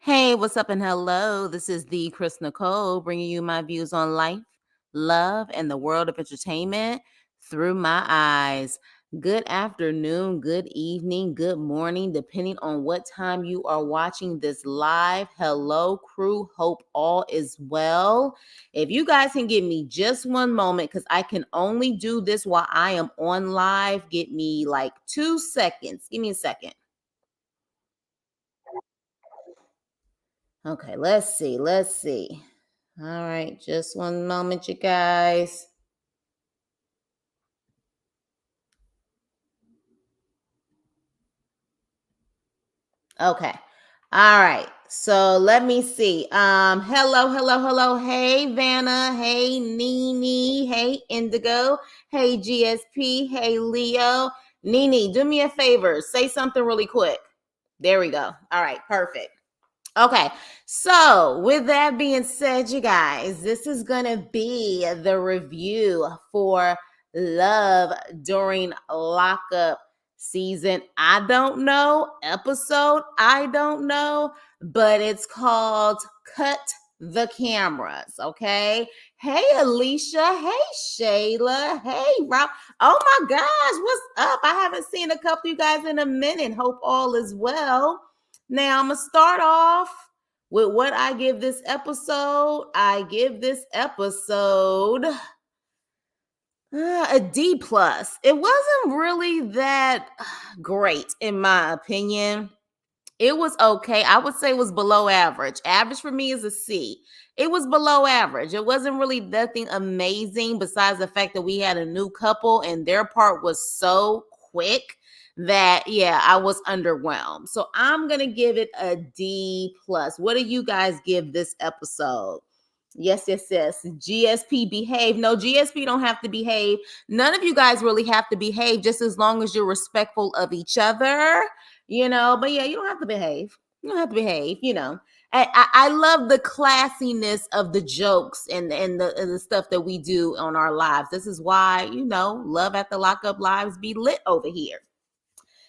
Hey, what's up and hello? This is the Chris Nicole bringing you my views on life, love, and the world of entertainment through my eyes. Good afternoon, good evening, good morning, depending on what time you are watching this live. Hello, crew. Hope all is well. If you guys can give me just one moment, because I can only do this while I am on live, get me like 2 seconds. Give me a second. Okay, let's see. Let's see. All right, just one moment, you guys. Okay. All right. So let me see. Hello. Hey, Vanna. Hey, Nene. Hey, Indigo. Hey, GSP. Hey, Leo. Nene, do me a favor. Say something really quick. There we go. All right, perfect. Okay, so with that being said, you guys, this is going to be the review for Love during Lockup season. I don't know, episode, I don't know, but it's called Cut the Cameras. Okay. Hey, Alicia. Hey, Shayla. Hey, Rob. Oh my gosh, what's up? I haven't seen a couple of you guys in a minute. Hope all is well. Now I'm gonna start off with what I give this episode. I give this episode a D plus. It wasn't really that great in my opinion. It was okay. I would say it was below average. Average for me is a C. It was below average. It wasn't really nothing amazing besides the fact that we had a new couple and their part was so quick that yeah, I was underwhelmed. So I'm going to give it a D plus. What do you guys give this episode? Yes. GSP behave. No, GSP don't have to behave. None of you guys really have to behave just as long as you're respectful of each other, but yeah, you don't have to behave. You don't have to behave, I love the classiness of the jokes and the stuff that we do on our lives. This is why, Love at the Lockup lives be lit over here.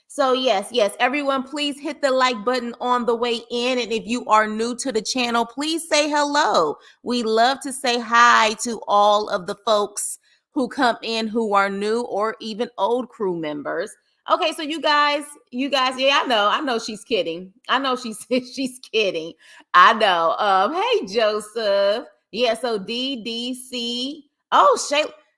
So yes, everyone, please hit the like button on the way in. And if you are new to the channel, please say hello. We love to say hi to all of the folks who come in who are new or even old crew members. Okay, so you guys, yeah, I know she's kidding. I know she's kidding. I know. Hey Joseph. Yeah, so DDC. Oh,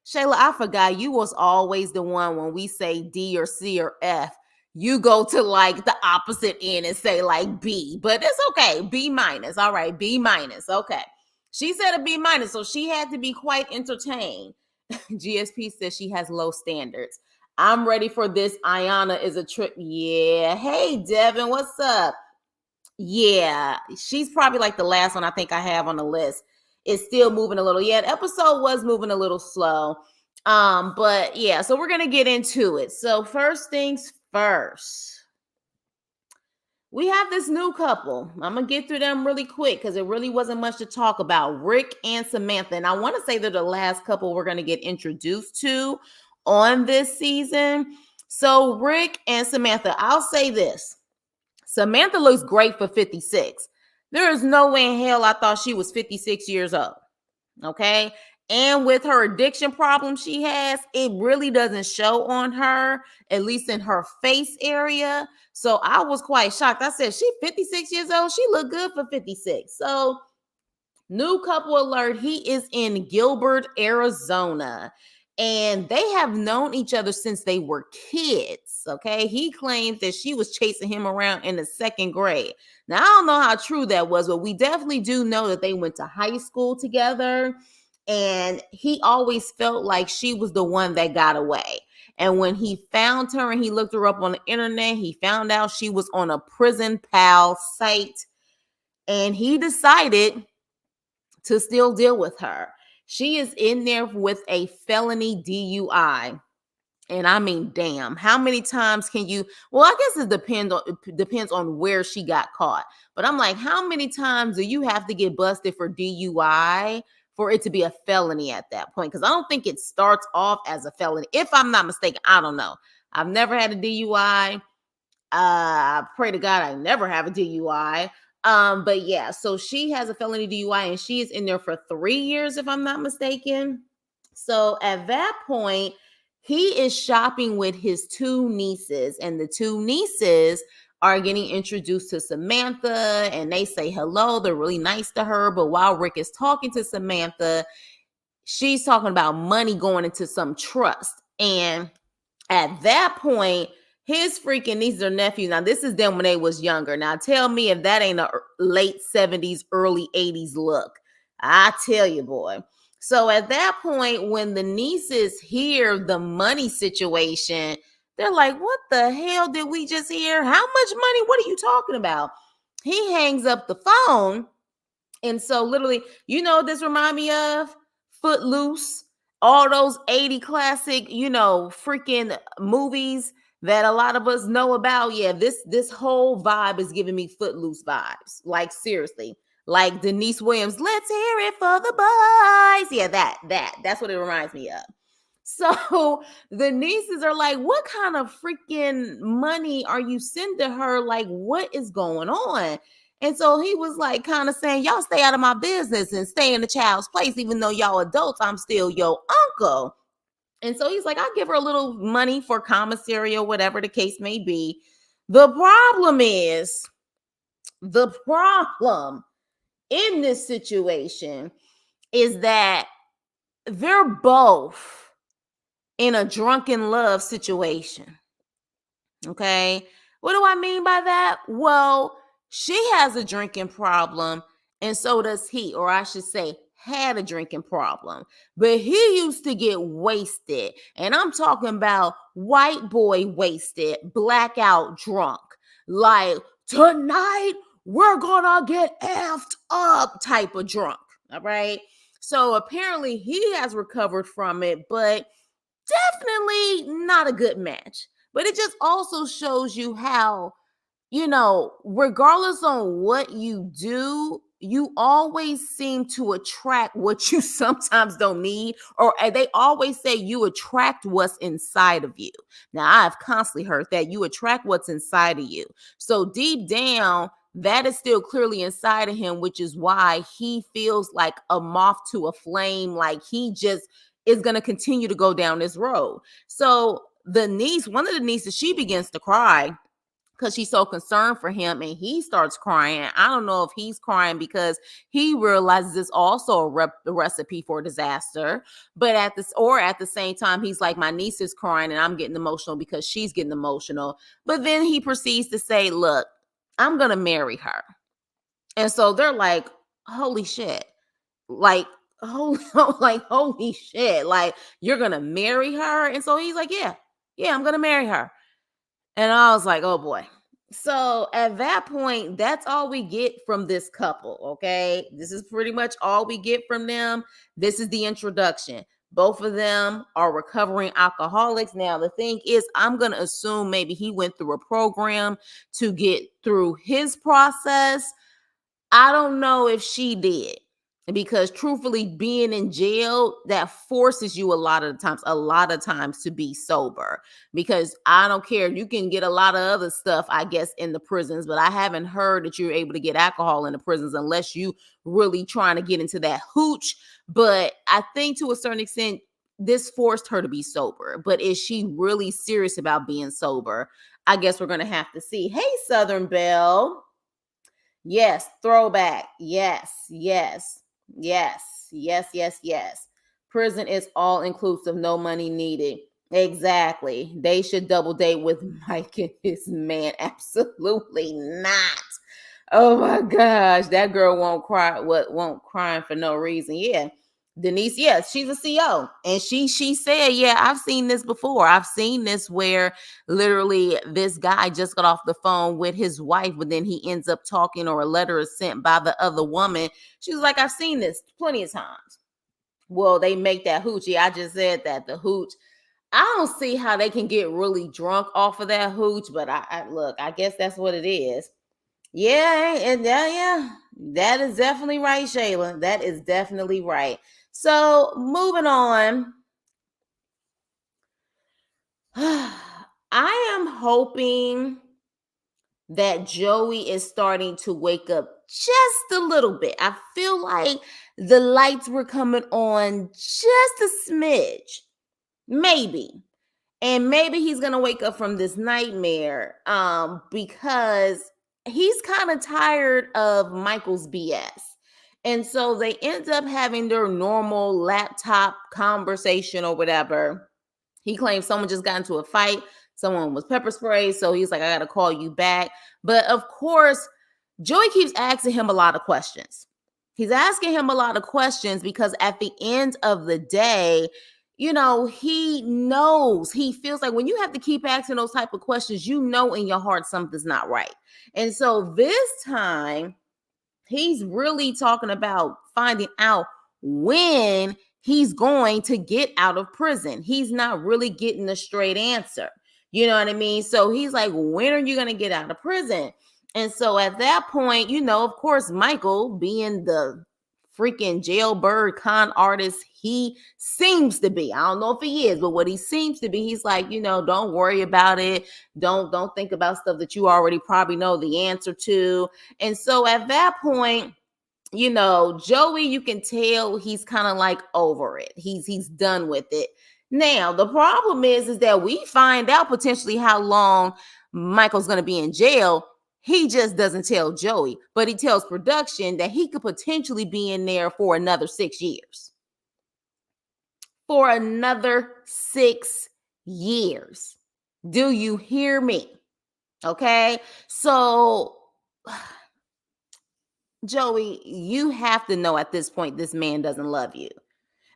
Shayla, I forgot you was always the one when we say D or C or F you go to like the opposite end and say like B, but it's okay. B minus. All right, B minus. Okay. She said a B minus, so she had to be quite entertained. GSP says she has low standards. I'm ready for this. Ayana is a trip. Yeah. Hey, Devin, what's up? Yeah, she's probably like the last one I think I have on the list. It's still moving a little. Yeah, the episode was moving a little slow. But yeah, so we're gonna get into it. So first things first, we have this new couple. I'm gonna get through them really quick because it really wasn't much to talk about. Rick and Samantha, and I want to say they're the last couple we're gonna get introduced to on this season. So Rick and Samantha, I'll say this. Samantha looks great for 56. There is no way in hell I thought she was 56 years old. Okay. And with her addiction problem she has, it really doesn't show on her, at least in her face area. So I was quite shocked. I said, she 56 years old. She looked good for 56. So new couple alert. He is in Gilbert, Arizona. And they have known each other since they were kids. Okay. He claims that she was chasing him around in the second grade. Now, I don't know how true that was, but we definitely do know that they went to high school together. And he always felt like she was the one that got away. And when he found her and he looked her up on the internet, he found out she was on a prison pal site. And he decided to still deal with her. She is in there with a felony DUI. And I mean, damn, how many times can you? Well, I guess it depends on where she got caught. But I'm like, how many times do you have to get busted for DUI for it to be a felony at that point? Because I don't think it starts off as a felony. If I'm not mistaken, I don't know. I've never had a DUI. I pray to God I never have a DUI. But yeah, so she has a felony DUI and she is in there for 3 years, if I'm not mistaken. So at that point, he is shopping with his two nieces, and the two nieces are getting introduced to Samantha, and they say hello. They're really nice to her. But while Rick is talking to Samantha, she's talking about money going into some trust. And at that point, his freaking nieces or nephews, now this is them when they was younger. Now tell me if that ain't a late 70s, early 80s look. I tell you, boy. So at that point, when the nieces hear the money situation, they're like, what the hell did we just hear? How much money? What are you talking about? He hangs up the phone, and so literally, you know what this remind me of? Footloose, all those 80 classic, freaking movies that a lot of us know about. Yeah, this whole vibe is giving me Footloose vibes. Like seriously. Like Denise Williams, let's hear it for the boys. Yeah, that's what it reminds me of. So the nieces are like, what kind of freaking money are you sending her? Like, what is going on? And so he was like, kind of saying, y'all stay out of my business and stay in the child's place, even though y'all adults, I'm still your uncle. And so he's like, I'll give her a little money for commissary or whatever the case may be. The problem in this situation is that they're both in a drunken love situation. Okay. What do I mean by that? Well, she has a drinking problem, and so does he, or I should say, had a drinking problem. But he used to get wasted. And I'm talking about white boy wasted, blackout drunk. Like, tonight we're gonna get effed up type of drunk. All right. So apparently he has recovered from it, but definitely not a good match. But it just also shows you how, regardless on what you do, you always seem to attract what you sometimes don't need, or they always say you attract what's inside of you. Now, I've constantly heard that you attract what's inside of you. So deep down, that is still clearly inside of him, which is why he feels like a moth to a flame, like he just is going to continue to go down this road. So one of the nieces, she begins to cry because she's so concerned for him, and he starts crying. I don't know if he's crying because he realizes it's also a recipe for disaster, but at the same time, he's like, my niece is crying and I'm getting emotional because she's getting emotional. But then he proceeds to say, look, I'm going to marry her. And so they're like, holy shit. Like, holy shit. Like, you're going to marry her? And so he's like, yeah, I'm going to marry her. And I was like, oh boy. So at that point, that's all we get from this couple. Okay. This is pretty much all we get from them. This is the introduction. Both of them are recovering alcoholics. Now, the thing is, I'm going to assume maybe he went through a program to get through his process. I don't know if she did, because truthfully, being in jail, that forces you a lot of times to be sober, because I don't care, you can get a lot of other stuff, I guess, in the prisons, but I haven't heard that you're able to get alcohol in the prisons unless you really trying to get into that hooch. But I think to a certain extent, this forced her to be sober. But is she really serious about being sober? I guess we're going to have to see. Hey, Southern Belle. Yes, throwback. Yes. Prison is all inclusive, no money needed. Exactly. They should double date with Mike and his man. Absolutely not. Oh my gosh, that girl won't cry. What won't crying for no reason? Yeah, Denise. Yeah, she's a CO, and she said, yeah, I've seen this before. I've seen this where literally this guy just got off the phone with his wife, but then he ends up talking, or a letter is sent by the other woman. She was like, I've seen this plenty of times. Well, they make that hoochie. I just said that the hooch. I don't see how they can get really drunk off of that hooch, but I look. I guess that's what it is. Yeah, yeah. That is definitely right, Shayla. That is definitely right. So moving on. I am hoping that Joey is starting to wake up just a little bit. I feel like the lights were coming on just a smidge, maybe. And maybe he's going to wake up from this nightmare because he's kind of tired of Michael's BS. And so they end up having their normal laptop conversation or whatever. He claims someone just got into a fight. Someone was pepper sprayed. So he's like, I got to call you back. But of course, Joey keeps asking him a lot of questions. He's asking him a lot of questions because at the end of the day, he knows, he feels like when you have to keep asking those type of questions, in your heart something's not right. And so this time, he's really talking about finding out when he's going to get out of prison. He's not really getting a straight answer. You know what I mean? So he's like, when are you going to get out of prison? And so at that point, of course, Michael, being the freaking jailbird con artist he seems to be, I don't know if he is, but what he seems to be, he's like, don't worry about it. Don't think about stuff that you already probably know the answer to. And so at that point, Joey, you can tell he's kind of like over it. He's done with it. Now, the problem is that we find out potentially how long Michael's going to be in jail. He just doesn't tell Joey, but he tells production that he could potentially be in there for another 6 years. For another 6 years. Do you hear me? Okay. So, Joey, you have to know at this point, this man doesn't love you.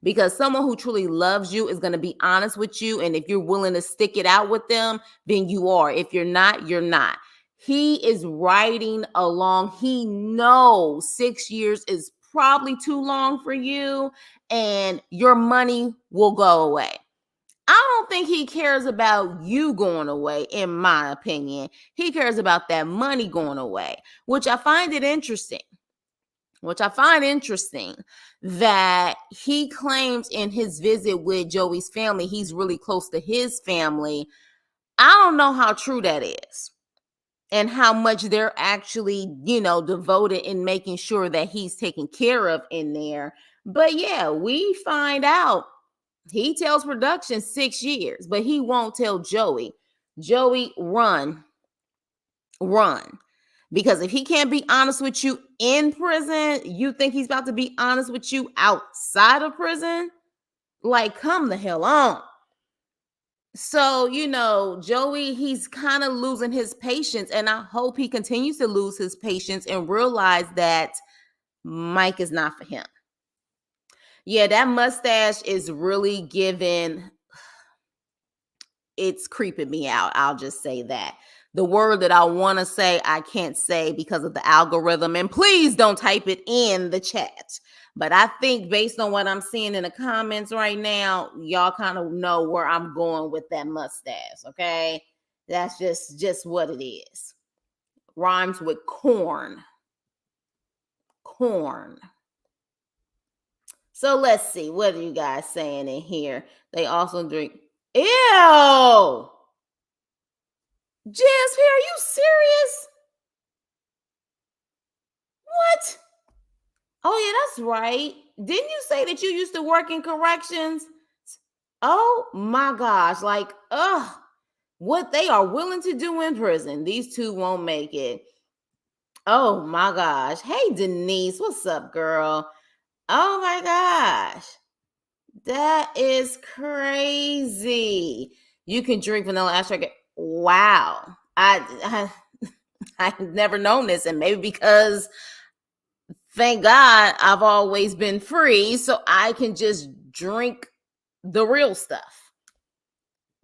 Because someone who truly loves you is going to be honest with you. And if you're willing to stick it out with them, then you are. If you're not, you're not. He is riding along. He knows 6 years is probably too long for you and your money will go away. I don't think he cares about you going away, in my opinion. He cares about that money going away, which I find interesting that he claims in his visit with Joey's family, he's really close to his family. I don't know how true that is and how much they're actually, devoted in making sure that he's taken care of in there. But yeah, we find out he tells production 6 years, but he won't tell Joey. Joey, run. Because if he can't be honest with you in prison, you think he's about to be honest with you outside of prison? Like, come the hell on. So, Joey, he's kind of losing his patience. And I hope he continues to lose his patience and realize that Mike is not for him. Yeah, that mustache is really it's creeping me out. I'll just say that. The word that I want to say, I can't say because of the algorithm. And please don't type it in the chat. But I think based on what I'm seeing in the comments right now, y'all kind of know where I'm going with that mustache, okay? That's just what it is. Rhymes with corn. Corn. So let's see. What are you guys saying in here? They also drink. Ew! Jazz, are you serious? What? Oh, yeah, that's right. Didn't you say that you used to work in corrections? Oh my gosh. Like, what they are willing to do in prison. These two won't make it. Oh my gosh. Hey, Denise, what's up, girl? Oh my gosh. That is crazy. You can drink vanilla extract. Wow. I've never known this, and maybe because thank God I've always been free, so I can just drink the real stuff.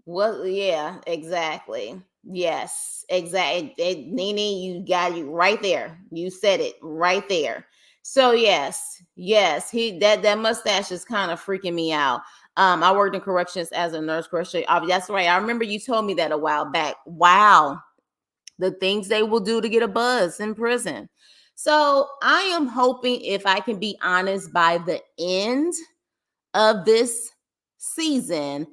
Well, yeah, exactly. Yes, exactly. Nene, you got you right there. You said it right there. So yes, that mustache is kind of freaking me out. I worked in corrections as a nurse correction. That's right. I remember you told me that a while back. Wow, the things they will do to get a buzz in prison. So I am hoping, if I can be honest, by the end of this season,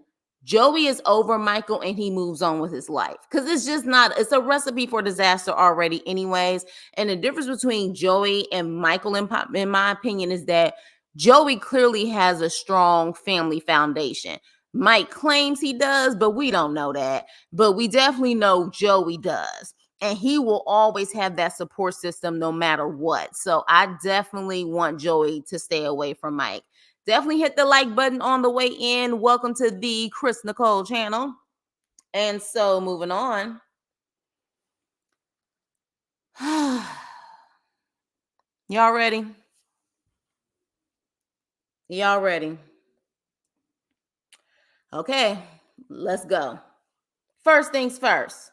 Joey is over Michael and he moves on with his life. Because it's just not, it's a recipe for disaster already, anyways. And the difference between Joey and Michael, in my opinion, is that Joey clearly has a strong family foundation. Mike claims he does, but we don't know that. But we definitely know Joey does. And he will always have that support system no matter what. So I definitely want Joey to stay away from Mike. Definitely hit the like button on the way in. Welcome to the Chris Nicole channel. And so moving on. Y'all ready? Y'all ready? Okay, let's go. First things first.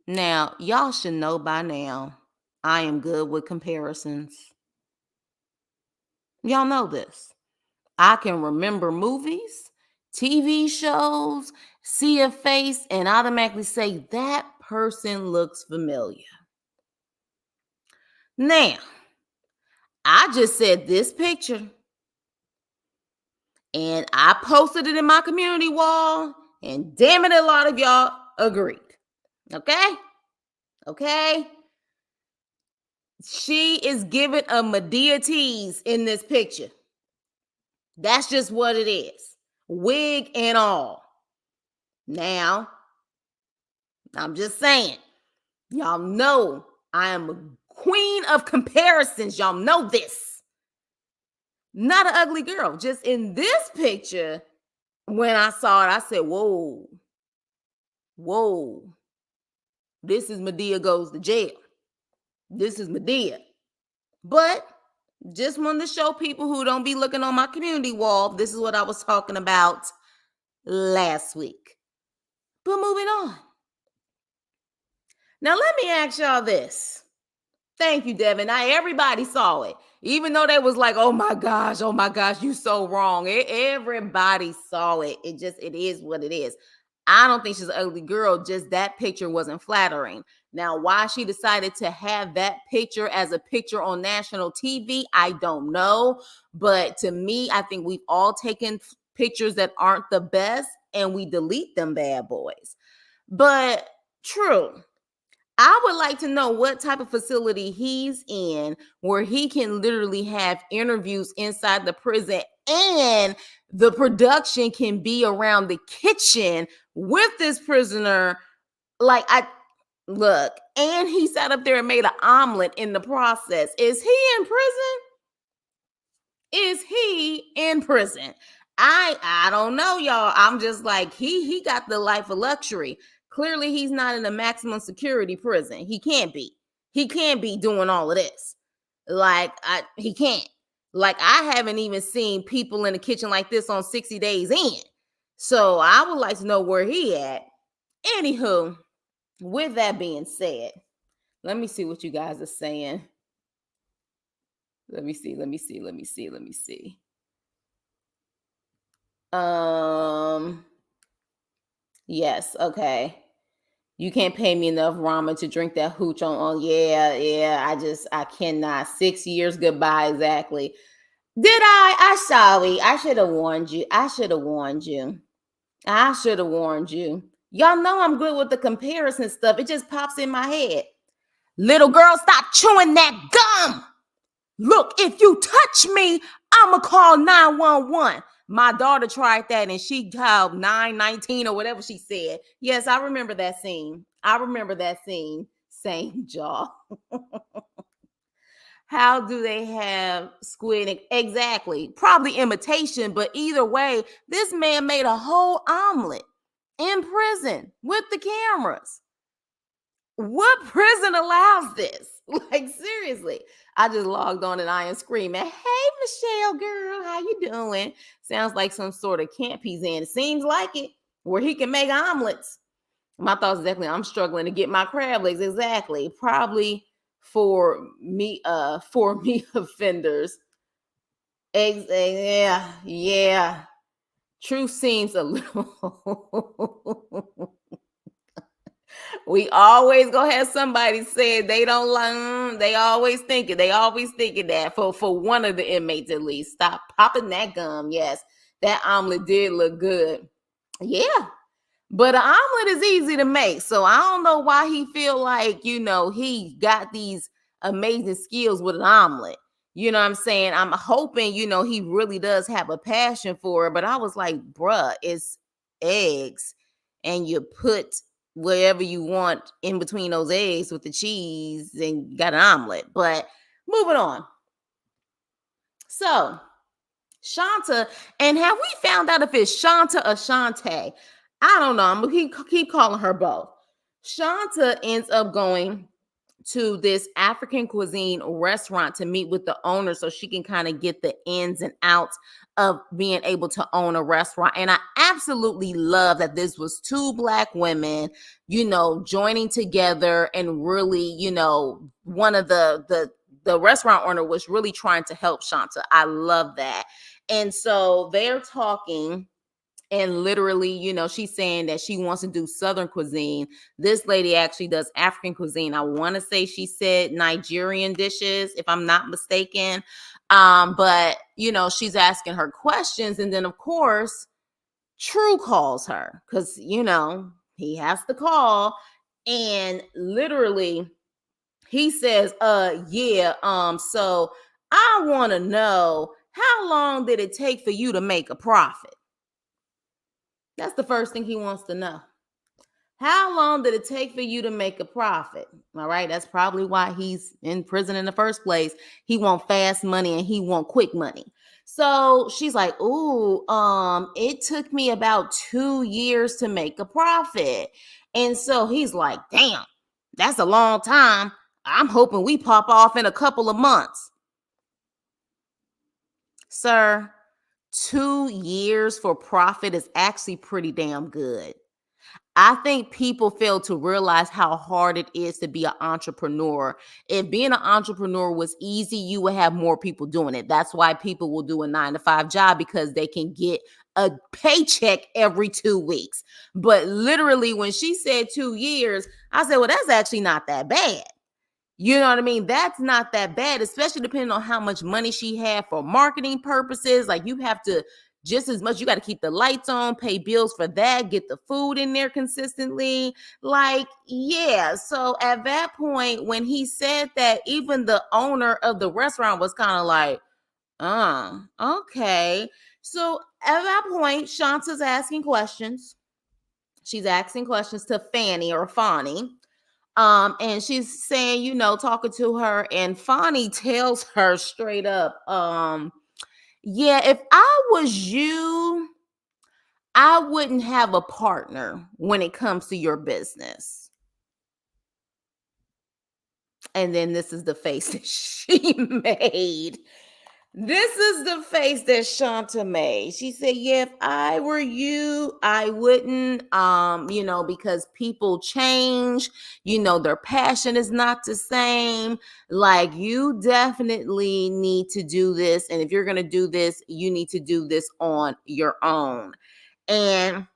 Now, y'all should know by now, I am good with comparisons. Y'all know this. I can remember movies, TV shows, see a face, and automatically say that person looks familiar. Now, I just said this picture and I posted it in my community wall, and damn it, a lot of y'all agreed. Okay? Okay? She is giving a Medea tease in this picture. That's just what it is. Wig and all. Now, I'm just saying, y'all know I am a queen of comparisons. Y'all know this. Not an ugly girl. Just in this picture, when I saw it, I said, whoa, this is Medea goes to jail. This is Medea. But just wanted to show people who don't be looking on my community wall, this is what I was talking about last week. But moving on. Now, let me ask y'all this. Thank you, Devin. Now, everybody saw it. Even though they was like, oh my gosh, you so wrong. Everybody saw it. It is what it is. I don't think she's an ugly girl. Just that picture wasn't flattering. Now, why she decided to have that picture as a picture on national TV, I don't know. But to me, I think we've all taken pictures that aren't the best and we delete them bad boys. But true. I would like to know what type of facility he's in where he can literally have interviews inside the prison and the production can be around the kitchen with this prisoner. Look, and he sat up there and made an omelet in the process. Is he in prison? Is he in prison? I don't know, y'all. I'm just like, he got the life of luxury. Clearly, he's not in a maximum security prison. He can't be. He can't be doing all of this. He can't. Like, I haven't even seen people in the kitchen like this on 60 Days In. So I would like to know where he at. Anywho, with that being said, let me see what you guys are saying. Let me see. Yes, okay. You can't pay me enough ramen to drink that hooch on. Yeah. I cannot. 6 years goodbye, exactly. Did I? I'm sorry. I should have warned you. Y'all know I'm good with the comparison stuff. It just pops in my head. Little girl, stop chewing that gum. Look, if you touch me, I'ma call 911. My daughter tried that and she called 919 or whatever she said. Yes, I remember that scene. Same jaw. How do they have squid? Exactly. Probably imitation, but either way, this man made a whole omelet in prison with the cameras. What prison allows this? Like, seriously. I just logged on and I am screaming, hey, Michelle, girl, how you doing? Sounds like some sort of camp he's in. It seems like it, where he can make omelets. My thoughts exactly, I'm struggling to get my crab legs. Exactly. Probably for me offenders. Yeah. Truth seems a little We always gonna have somebody say they don't learn. They always thinking. They always thinking that for one of the inmates at least. Stop popping that gum. Yes, that omelet did look good. Yeah, but an omelet is easy to make. So I don't know why he feel like, he got these amazing skills with an omelet. You know what I'm saying? I'm hoping, he really does have a passion for it. But I was like, bruh, it's eggs. And you put whatever you want in between those eggs with the cheese and you got an omelet. But moving on. So Shanta, and have we found out if it's Shanta or Shantae? I don't know. I'm gonna keep calling her both. Shanta ends up going to this African cuisine restaurant to meet with the owner so she can kind of get the ins and outs of being able to own a restaurant. And I absolutely love that this was two Black women, joining together and really, one of the restaurant owner was really trying to help Shanta. I love that. And so they're talking, and literally, she's saying that she wants to do Southern cuisine. This lady actually does African cuisine. I want to say she said Nigerian dishes, if I'm not mistaken. But, she's asking her questions. And then, of course, True calls her because, he has to call. And literally, he says, yeah, so I want to know, how long did it take for you to make a profit? That's the first thing he wants to know. How long did it take for you to make a profit? All right, that's probably why he's in prison in the first place. He want fast money and he want quick money. So she's like, "Ooh, it took me about 2 years to make a profit." And so he's like, "Damn, that's a long time. I'm hoping we pop off in a couple of months." Sir, 2 years for profit is actually pretty damn good. I think people fail to realize how hard it is to be an entrepreneur. If being an entrepreneur was easy, you would have more people doing it. That's why people will do a 9 to 5 job, because they can get a paycheck every 2 weeks. But literally, when she said 2 years, I said, well, that's actually not that bad. You know what I mean? That's not that bad, especially depending on how much money she had for marketing purposes. Like, you have to just as much, you got to keep the lights on, pay bills for that, get the food in there consistently. Like, yeah. So at that point, when he said that, even the owner of the restaurant was kind of like, okay. So at that point, Shanta's asking questions. She's asking questions to Fanny or Fani. And she's saying, talking to her, and Fani tells her straight up, yeah, if I was you, I wouldn't have a partner when it comes to your business. And then this is the face that she made. This is the face that Shanta made. She said, yeah, if I were you, I wouldn't, because people change, their passion is not the same. Like, you definitely need to do this. And if you're going to do this, you need to do this on your own. And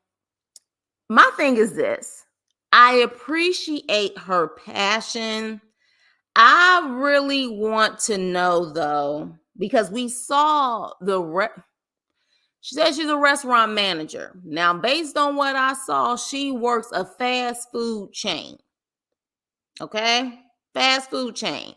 my thing is this: I appreciate her passion. I really want to know, though, because we saw she said she's a restaurant manager. Now, based on what I saw, she works a fast food chain. Okay? Fast food chain.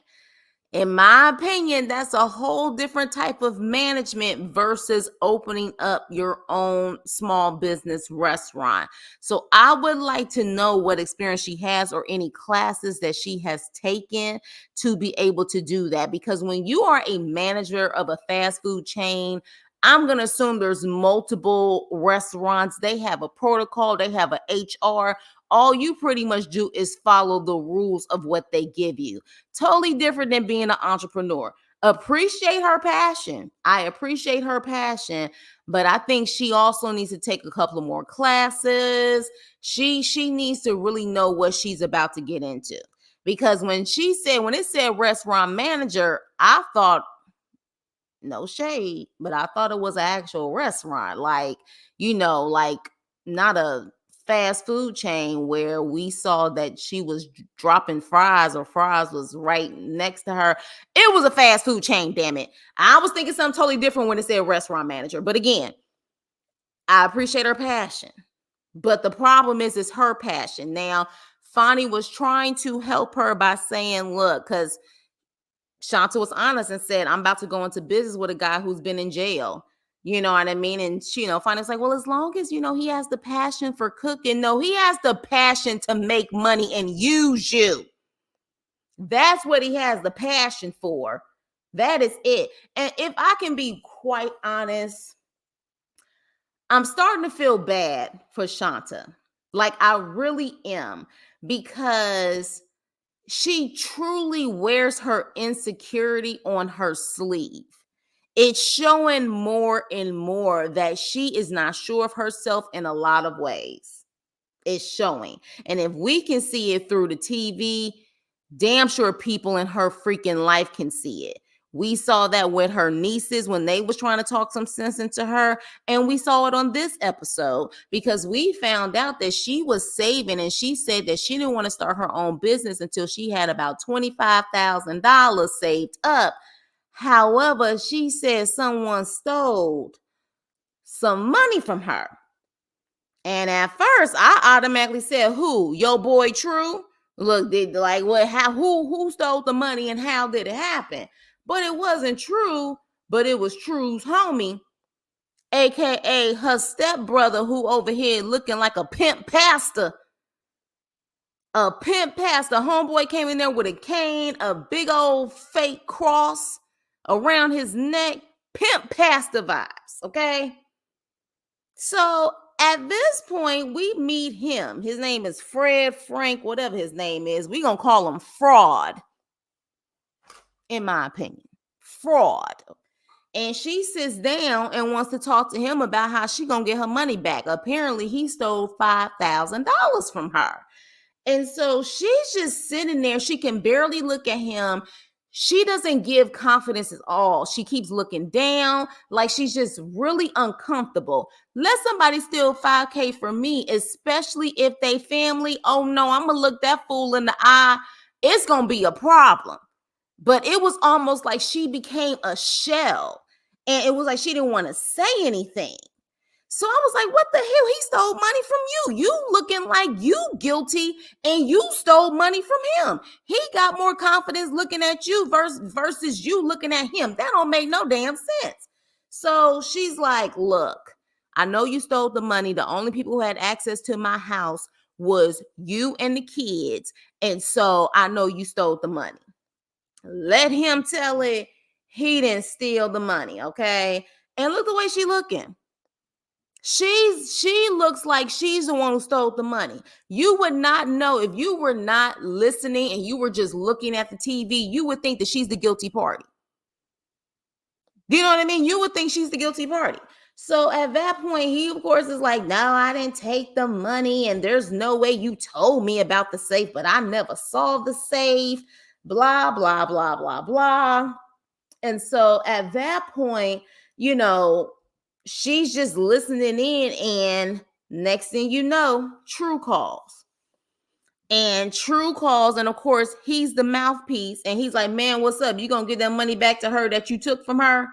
In my opinion, that's a whole different type of management versus opening up your own small business restaurant. So I would like to know what experience she has or any classes that she has taken to be able to do that. Because when you are a manager of a fast food chain, I'm going to assume there's multiple restaurants. They have a protocol, they have an HR. All you pretty much do is follow the rules of what they give you. Totally different than being an entrepreneur. Appreciate her passion. I appreciate her passion, but I think she also needs to take a couple of more classes. She needs to really know what she's about to get into. Because when it said restaurant manager, I thought, no shade, but I thought it was an actual restaurant. Like, like not a fast food chain where we saw that she was dropping fries, or fries was right next to her. It was a fast food chain, damn it. I was thinking something totally different when it said restaurant manager. But again, I appreciate her passion. But the problem is, it's her passion. Now, Fonnie was trying to help her by saying, look, because Shanta was honest and said, I'm about to go into business with a guy who's been in jail. You know what I mean? And she, Fonnie's like, well, as long as, he has the passion for cooking. No, he has the passion to make money and use you. That's what he has the passion for. That is it. And if I can be quite honest, I'm starting to feel bad for Shanta. Like, I really am, because she truly wears her insecurity on her sleeve. It's showing more and more that she is not sure of herself in a lot of ways. It's showing. And if we can see it through the TV, damn sure people in her freaking life can see it. We saw that with her nieces when they was trying to talk some sense into her. And we saw it on this episode because we found out that she was saving, and she said that she didn't want to start her own business until she had about $25,000 saved up. However, she said someone stole some money from her. And at first, I automatically said, "Who? Your boy True?" Look, like what? How? Who stole the money, and how did it happen? But it wasn't True, but it was True's homie, aka her stepbrother, who over here looking like a pimp pastor. A pimp pastor. Homeboy came in there with a cane, a big old fake cross around his neck. Pimp pastor vibes, okay? So at this point, we meet him. His name is Fred, Frank, whatever his name is. We're going to call him Fraud, in my opinion. Fraud. And she sits down and wants to talk to him about how she going to get her money back. Apparently, he stole $5,000 from her. And so she's just sitting there. She can barely look at him. She doesn't give confidence at all. She keeps looking down, like she's just really uncomfortable. Let somebody steal $5K from me, especially if they family. Oh no, I'm gonna look that fool in the eye. It's gonna be a problem. But it was almost like she became a shell, and it was like she didn't want to say anything. So I was like, what the hell? He stole money from you. You looking like you guilty, and you stole money from him. He got more confidence looking at you versus you looking at him. That don't make no damn sense. So she's like, look, I know you stole the money. The only people who had access to my house was you and the kids. And so I know you stole the money. Let him tell it. He didn't steal the money, okay? And look the way she looking. She looks like she's the one who stole the money. You would not know if you were not listening and you were just looking at the TV. You would think that she's the guilty party. Do you know what I mean? You would think she's the guilty party. So at that point, he of course is like, no, I didn't take the money, and there's no way you told me about the safe, but I never saw the safe. Blah blah blah blah blah. And so at that point, she's just listening in, and next thing you know, True calls. And True calls, and of course, he's the mouthpiece, and he's like, man, what's up? You gonna give that money back to her that you took from her?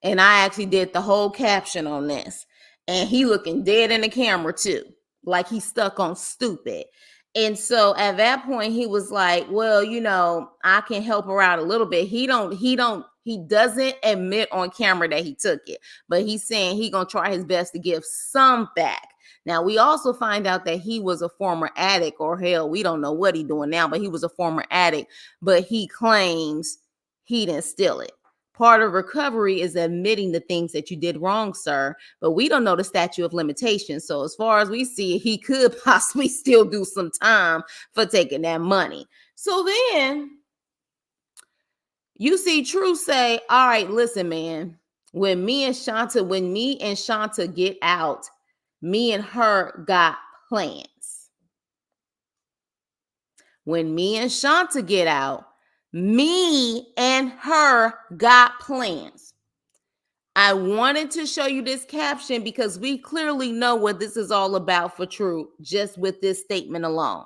And I actually did the whole caption on this. And he looking dead in the camera too, like he's stuck on stupid. And so at that point, he was like, well, I can help her out a little bit. He doesn't admit on camera that he took it, but he's saying he gonna try his best to give some back. Now, we also find out that he was a former addict, or hell, we don't know what he's doing now, but he was a former addict, but he claims he didn't steal it. Part of recovery is admitting the things that you did wrong, sir. But we don't know the statute of limitations. So as far as we see, he could possibly still do some time for taking that money. So then you see True say, all right, listen, man, when me and Shanta get out, me and her got plans. When me and Shanta get out, me and her got plans. I wanted to show you this caption because we clearly know what this is all about for True, just with this statement alone.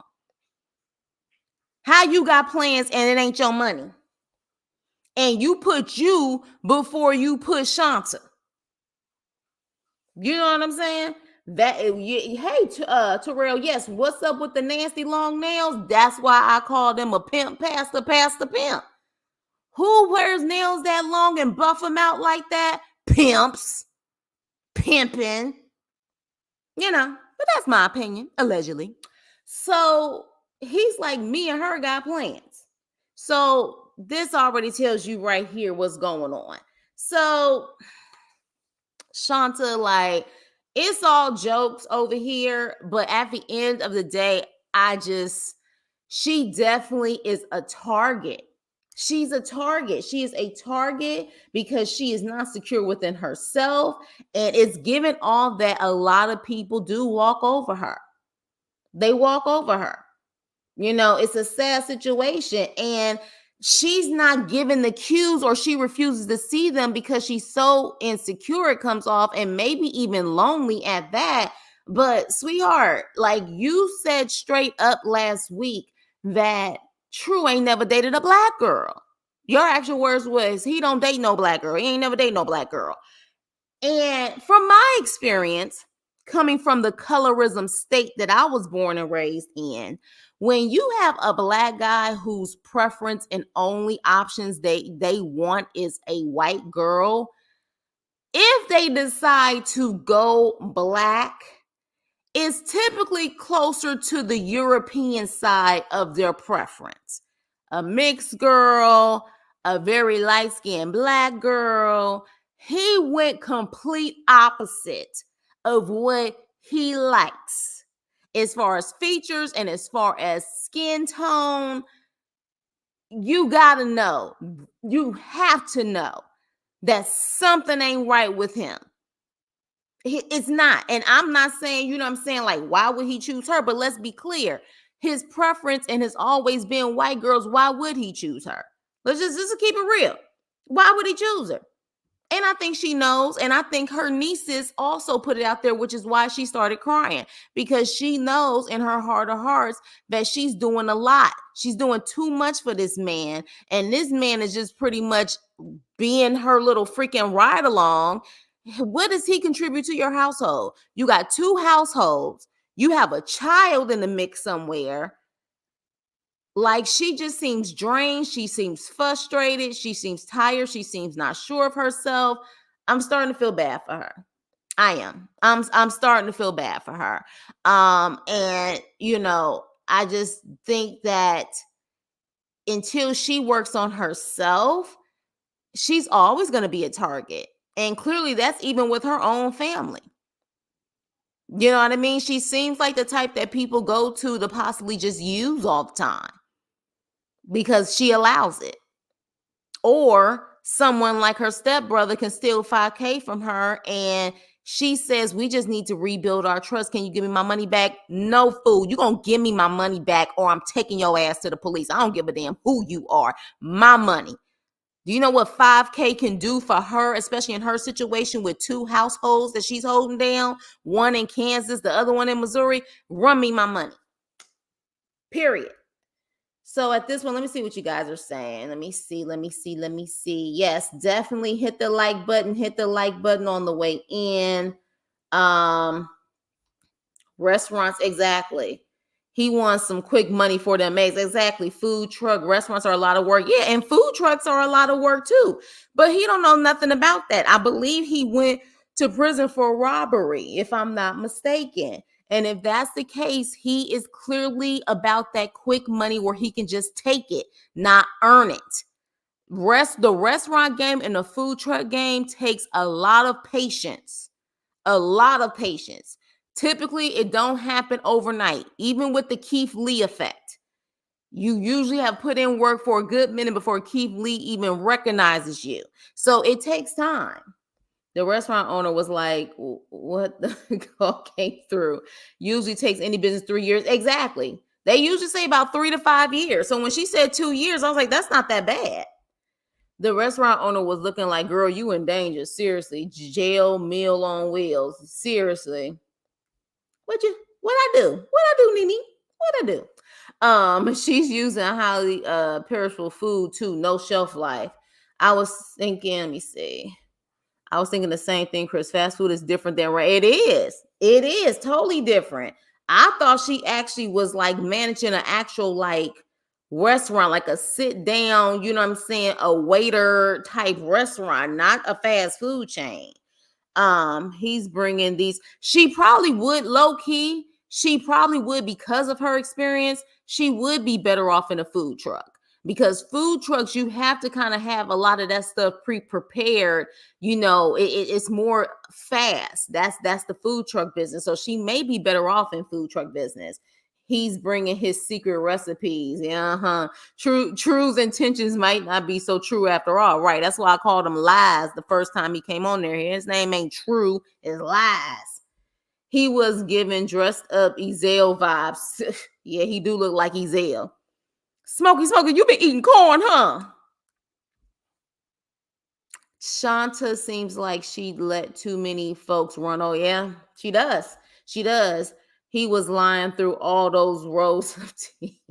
How you got plans and it ain't your money? And you put you before you put Shanta. You know what I'm saying? Terrell, yes, what's up with the nasty long nails? That's why I call them a pimp pasta pimp. Who wears nails that long and buff them out like that? Pimps. Pimping. You know, but that's my opinion, allegedly. So he's like, me and her got plans. So this already tells you right here what's going on. So Shanta, like, it's all jokes over here, but at the end of the day, she definitely is a target. She's a target. She is a target because she is not secure within herself. And it's given all that a lot of people do walk over her. They walk over her. You know, it's a sad situation. And she's not given the cues, or she refuses to see them because she's so insecure, it comes off, and maybe even lonely at that. But sweetheart, like you said straight up last week that True ain't never dated a black girl. Your actual words was, he don't date no black girl. He ain't never date no black girl. And from my experience, coming from the colorism state that I was born and raised in, when you have a black guy whose preference and only options they want is a white girl, if they decide to go black, it's typically closer to the European side of their preference. A mixed girl, a very light-skinned black girl. He went complete opposite of what he likes as far as features and as far as skin tone. You gotta know, you have to know that something ain't right with him. It's not. And I'm not saying, you know what I'm saying, like, why would he choose her? But let's be clear. His preference and has always been white girls. Why would he choose her? Let's just keep it real. Why would he choose her? And I think she knows. And I think her nieces also put it out there, which is why she started crying, because she knows in her heart of hearts that she's doing a lot. She's doing too much for this man. And this man is just pretty much being her little freaking ride along. What does he contribute to your household? You got two households. You have a child in the mix somewhere. Like, she just seems drained. She seems frustrated. She seems tired. She seems not sure of herself. I'm starting to feel bad for her. I am. I'm starting to feel bad for her. And you know, I just think that until she works on herself, she's always going to be a target. And clearly that's even with her own family. You know what I mean? She seems like the type that people go to possibly just use all the time because she allows it. Or someone like her stepbrother can steal $5,000 from her and she says, we just need to rebuild our trust. Can you give me my money back? No, fool. You're going to give me my money back or I'm taking your ass to the police. I don't give a damn who you are. My money. Do you know what $5,000 can do for her, especially in her situation with two households that she's holding down? One in Kansas, the other one in Missouri. Run me my money. Period. So at this one, let me see what you guys are saying. Let me see. Yes, definitely hit the like button. Hit the like button on the way in. Restaurants, exactly. He wants some quick money for them eggs. Exactly. Food truck restaurants are a lot of work. Yeah, and food trucks are a lot of work too. But he don't know nothing about that. I believe he went to prison for robbery, if I'm not mistaken. And if that's the case, he is clearly about that quick money where he can just take it, not earn it. The restaurant game and the food truck game takes a lot of patience. A lot of patience. Typically, it don't happen overnight, even with the Keith Lee effect. You usually have put in work for a good minute before Keith Lee even recognizes you. So it takes time. The restaurant owner was like, what the call came through? Usually takes any business 3 years. Exactly. They usually say about 3 to 5 years. So when she said 2 years, I was like, that's not that bad. The restaurant owner was looking like, girl, you in danger. Seriously. Jail meal on wheels. Seriously. What I do? What I do, Nene? What I do? She's using highly perishable food too, no shelf life. I was thinking, let me see. I was thinking the same thing, Chris. Fast food is different than it is. It is totally different. I thought she actually was like managing an actual like restaurant, like a sit down, you know what I'm saying, a waiter type restaurant, not a fast food chain. He's bringing these. She probably would, low key, she probably would, because of her experience, she would be better off in a food truck, because food trucks, you have to kind of have a lot of that stuff pre-prepared. It's more fast. That's the food truck business, so she may be better off in food truck business. He's bringing his secret recipes. Yeah, True's intentions might not be so true after all. Right. That's why I called him Lies the first time he came on there. His name ain't True, it's Lies. He was giving dressed up Ezell vibes. Yeah, he do look like Ezell. Smokey, you been eating corn, huh? Shanta seems like she let too many folks run. Oh, yeah, she does. She does. He was lying through all those rows of tea.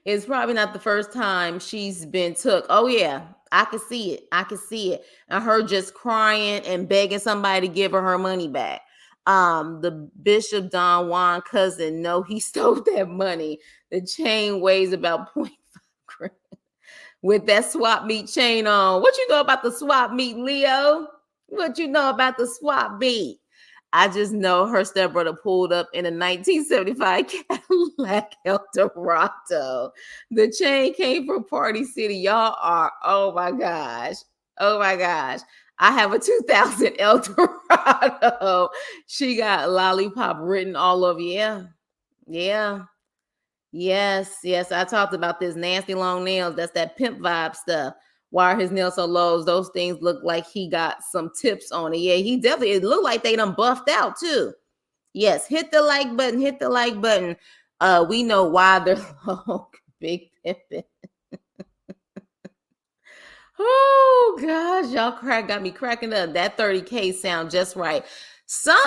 It's probably not the first time she's been took. Oh yeah, I can see it. I can see it. And her just crying and begging somebody to give her money back. The Bishop Don Juan cousin, no, he stole that money. The chain weighs about 0.5 grams with that swap meet chain on. What you know about the swap meet, Leo? What you know about the swap meet? I just know her stepbrother pulled up in a 1975 Cadillac Eldorado. The chain came from Party City. Y'all are, oh my gosh. Oh my gosh. I have a 2000 Eldorado. She got lollipop written all over. Yeah. Yeah. Yes. I talked about this nasty long nails. That's that pimp vibe stuff. Why are his nails so low? Those things look like he got some tips on it. Yeah, he definitely, it looked like they done buffed out too. Yes, hit the like button, hit the like button. We know why they're long. Big pimpin'. Oh gosh, y'all got me cracking up. That 30K sound just right. Some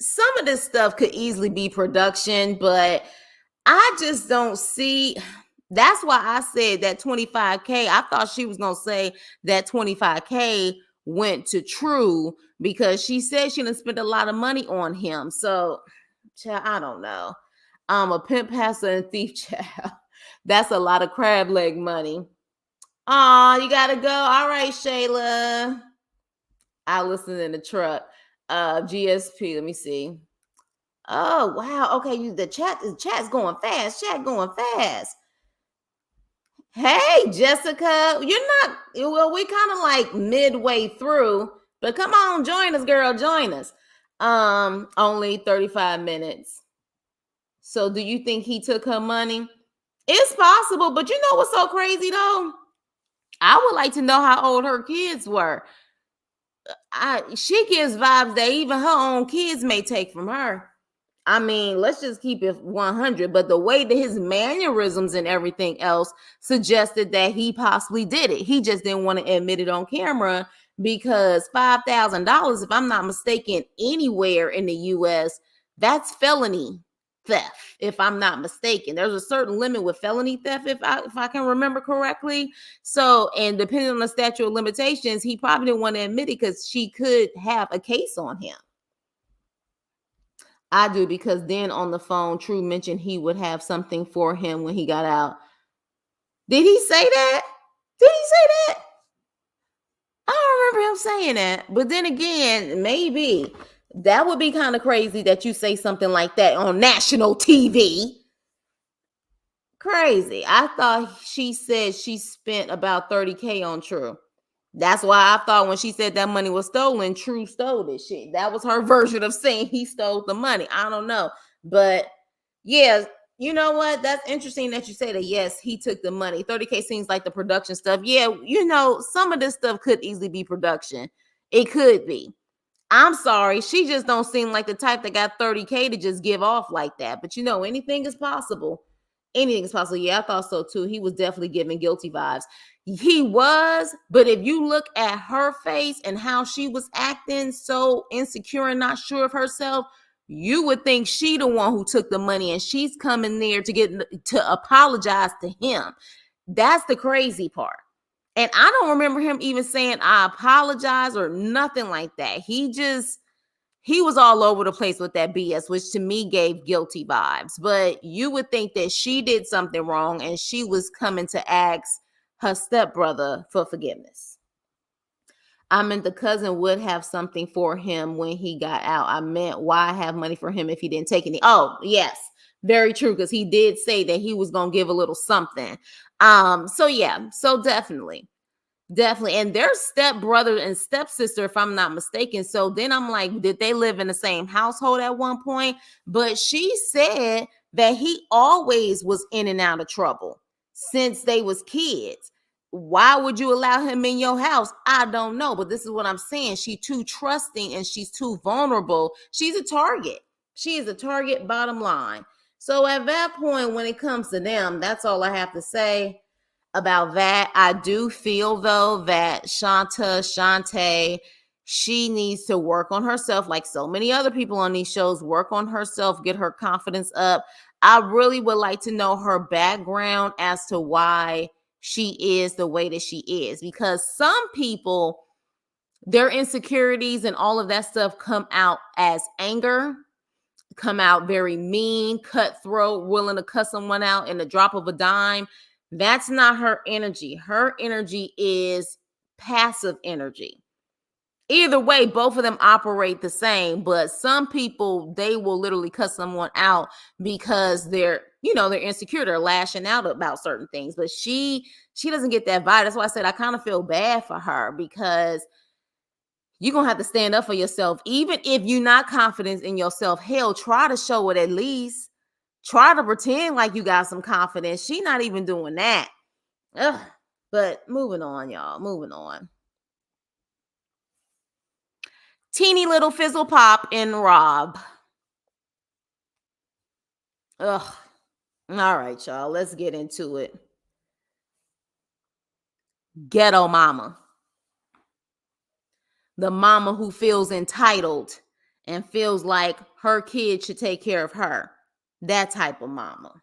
some of this stuff could easily be production, but I just don't see. That's why I said that 25K. I thought she was going to say that 25K went to True, because she said she didn't spend a lot of money on him. So, child, I don't know. A pimp, pastor, and thief, child. That's a lot of crab leg money. Oh, you got to go. All right, Shayla. I listen in the truck. GSP, let me see. Oh, wow. Okay, the chat's going fast. Chat going fast. Hey, Jessica, you're not, well, we kind of like midway through, but come on, join us, girl, join us. Only 35 minutes. So do you think he took her money? It's possible, but you know what's so crazy though? I would like to know how old her kids were. She gives vibes that even her own kids may take from her. I mean, let's just keep it 100. But the way that his mannerisms and everything else suggested that he possibly did it. He just didn't want to admit it on camera, because $5,000, if I'm not mistaken, anywhere in the US, that's felony theft. If I'm not mistaken, there's a certain limit with felony theft, if I can remember correctly. So, and depending on the statute of limitations, he probably didn't want to admit it because she could have a case on him. I do, because then on the phone, True mentioned he would have something for him when he got out. Did he say that? Did he say that? I don't remember him saying that. But then again, maybe that would be kind of crazy that you say something like that on national TV. Crazy. I thought she said she spent about 30K on True. That's why I thought when she said that money was stolen, True stole it. That was her version of saying he stole the money. I don't know. But yeah, you know what? That's interesting that you say that. Yes, he took the money. 30K seems like the production stuff. Yeah, some of this stuff could easily be production. It could be. I'm sorry. She just don't seem like the type that got 30K to just give off like that. But anything is possible. Anything is possible. Yeah, I thought so too. He was definitely giving guilty vibes. He was, but if you look at her face and how she was acting, so insecure and not sure of herself, you would think she the one who took the money and she's coming there to apologize to him. That's the crazy part. And I don't remember him even saying I apologize or nothing like that. He was all over the place with that BS, which to me gave guilty vibes. But you would think that she did something wrong and she was coming to ask her stepbrother for forgiveness. I meant the cousin would have something for him when he got out. I meant why have money for him if he didn't take any? Oh, yes. Very true, because he did say that he was gonna give a little something. So yeah, so definitely. Definitely. And their stepbrother and stepsister, if I'm not mistaken. So then I'm like, did they live in the same household at one point? But she said that he always was in and out of trouble since they was kids. Why would you allow him in your house? I don't know. But this is what I'm saying. She's too trusting and she's too vulnerable. She's a target. She is a target, bottom line. So at that point, when it comes to them, that's all I have to say about that. I do feel though that Shantae, she needs to work on herself, like so many other people on these shows, work on herself, get her confidence up. I really would like to know her background as to why she is the way that she is, because some people, their insecurities and all of that stuff come out as anger, come out very mean, cutthroat, willing to cuss someone out in the drop of a dime. That's not her energy. Her energy is passive energy. Either way, both of them operate the same, but some people, they will literally cuss someone out because they're insecure, they're lashing out about certain things. But she doesn't get that vibe. That's why I said I kind of feel bad for her, because you're going to have to stand up for yourself. Even if you're not confident in yourself, hell, try to show it at least. Try to pretend like you got some confidence. She not even doing that. Ugh. But moving on, y'all. Moving on. Teeny little fizzle pop and Rob. Ugh. All right, y'all. Let's get into it. Ghetto mama. The mama who feels entitled and feels like her kid should take care of her. That type of mama.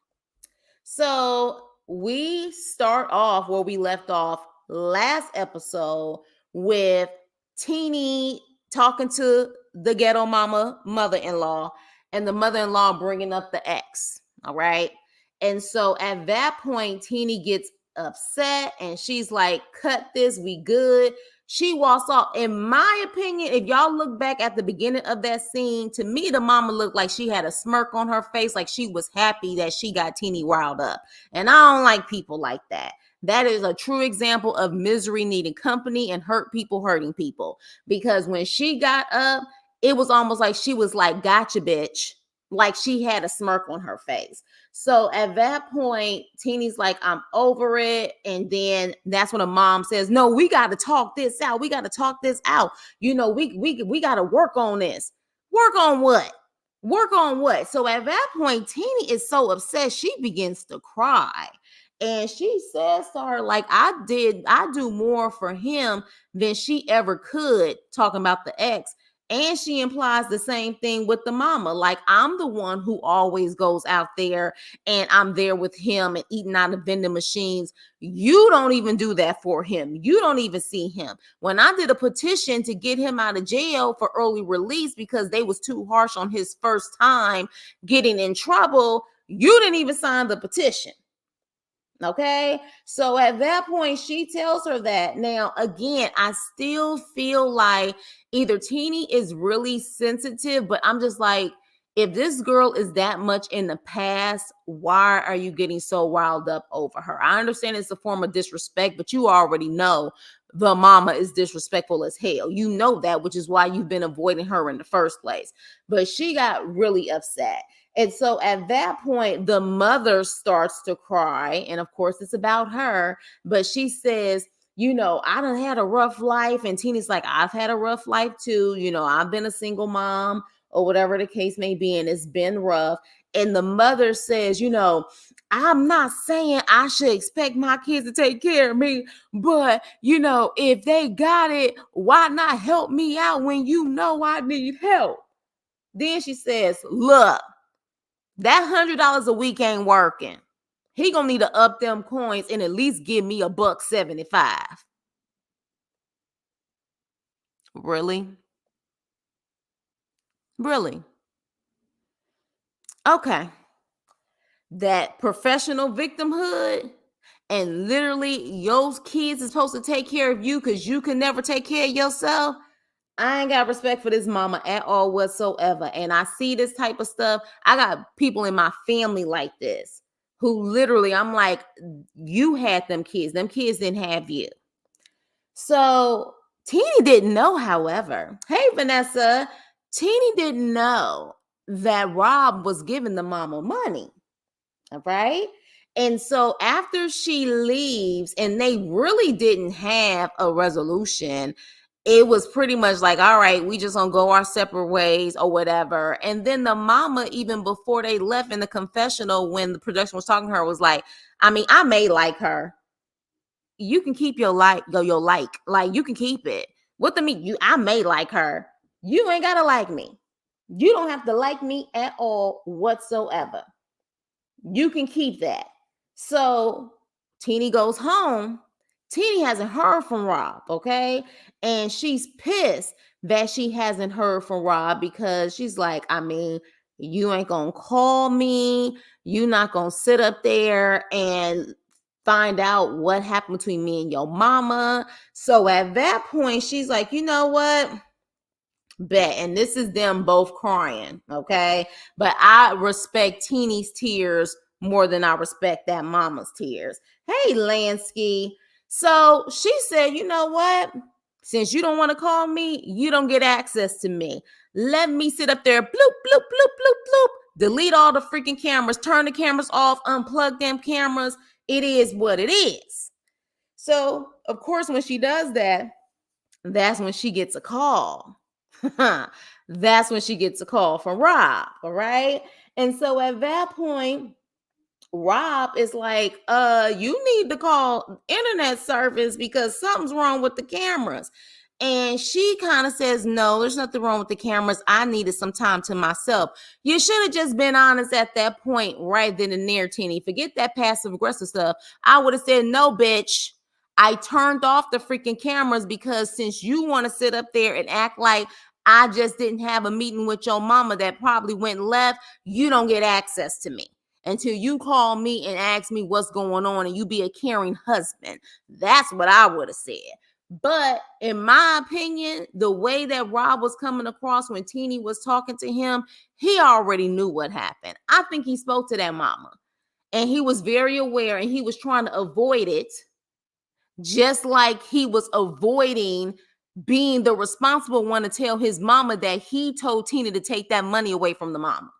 So we start off where we left off last episode with Teeny talking to the ghetto mother-in-law, and the mother-in-law bringing up the ex. All right. And so at that point, Teeny gets upset and she's like, cut this, we good. She walks off. In my opinion, if y'all look back at the beginning of that scene, to me, the mama looked like she had a smirk on her face, like she was happy that she got Teeny riled up. And I don't like people like that. That is a true example of misery needing company and hurt people hurting people. Because when she got up, it was almost like she was like, gotcha, bitch. Like she had a smirk on her face. So at that point, Teeny's like, I'm over it. And then that's when a mom says, no, we got to talk this out. We got to talk this out. You know, we got to work on this. Work on what? Work on what? So at that point, Teeny is so upset, she begins to cry. And she says to her, like, I do more for him than she ever could, talking about the ex. And she implies the same thing with the mama. Like, I'm the one who always goes out there and I'm there with him and eating out of vending machines. You don't even do that for him. You don't even see him. When I did a petition to get him out of jail for early release because they was too harsh on his first time getting in trouble, you didn't even sign the petition. Okay, so at that point, she tells her that. Now, again, I still feel like either Teeny is really sensitive, but I'm just like, if this girl is that much in the past, why are you getting so riled up over her? I understand it's a form of disrespect, but you already know the mama is disrespectful as hell. You know that, which is why you've been avoiding her in the first place. But she got really upset. And so at that point, the mother starts to cry. And of course, it's about her. But she says, you know, I done had a rough life. And Teeny's like, I've had a rough life too. You know, I've been a single mom or whatever the case may be. And it's been rough. And the mother says, I'm not saying I should expect my kids to take care of me, but if they got it, why not help me out when I need help? Then she says, look, that $100 a week ain't working. He gonna need to up them coins and at least give me $1.75. Really? Really? Okay. That professional victimhood and literally your kids is supposed to take care of you because you can never take care of yourself. I ain't got respect for this mama at all whatsoever. And I see this type of stuff. I got people in my family like this who literally, I'm like, you had them kids. Them kids didn't have you. So Teeny didn't know, however. Hey, Vanessa. Teeny didn't know that Rob was giving the mama money. All right. And so after she leaves, and they really didn't have a resolution, it was pretty much like, all right, we just gonna go our separate ways or whatever. And then the mama, even before they left in the confessional, when the production was talking to her, was like, I mean, I may like her. You can keep your like, like you can keep it. What the mean? I may like her. You ain't gotta like me. You don't have to like me at all whatsoever. You can keep that. So Teeny goes home. Teeny hasn't heard from Rob, okay? And she's pissed that she hasn't heard from Rob because she's like, I mean, you ain't gonna call me. You not gonna sit up there and find out what happened between me and your mama. So at that point, she's like, you know what? Bet. And this is them both crying, okay? But I respect Teeny's tears more than I respect that mama's tears. Hey, Lansky. So she said, you know what? Since you don't want to call me, you don't get access to me. Let me sit up there, bloop, bloop, bloop, bloop, bloop. Delete all the freaking cameras, turn the cameras off, unplug them cameras. It is what it is. So, of course, when she does that, that's when she gets a call. That's when she gets a call from Rob. All right. And so at that point, Rob is like, you need to call internet service because something's wrong with the cameras. And she kind of says, no, there's nothing wrong with the cameras. I needed some time to myself. You should have just been honest at that point, right then and there, Teeny. Forget that passive aggressive stuff. I would have said, no, bitch. I turned off the freaking cameras because since you want to sit up there and act like I just didn't have a meeting with your mama that probably went left, you don't get access to me until you call me and ask me what's going on and you be a caring husband. That's what I would have said. But in my opinion, the way that Rob was coming across when Teeny was talking to him, he already knew what happened. I think he spoke to that mama and he was very aware and he was trying to avoid it, just like he was avoiding being the responsible one to tell his mama that he told Teeny to take that money away from the mama.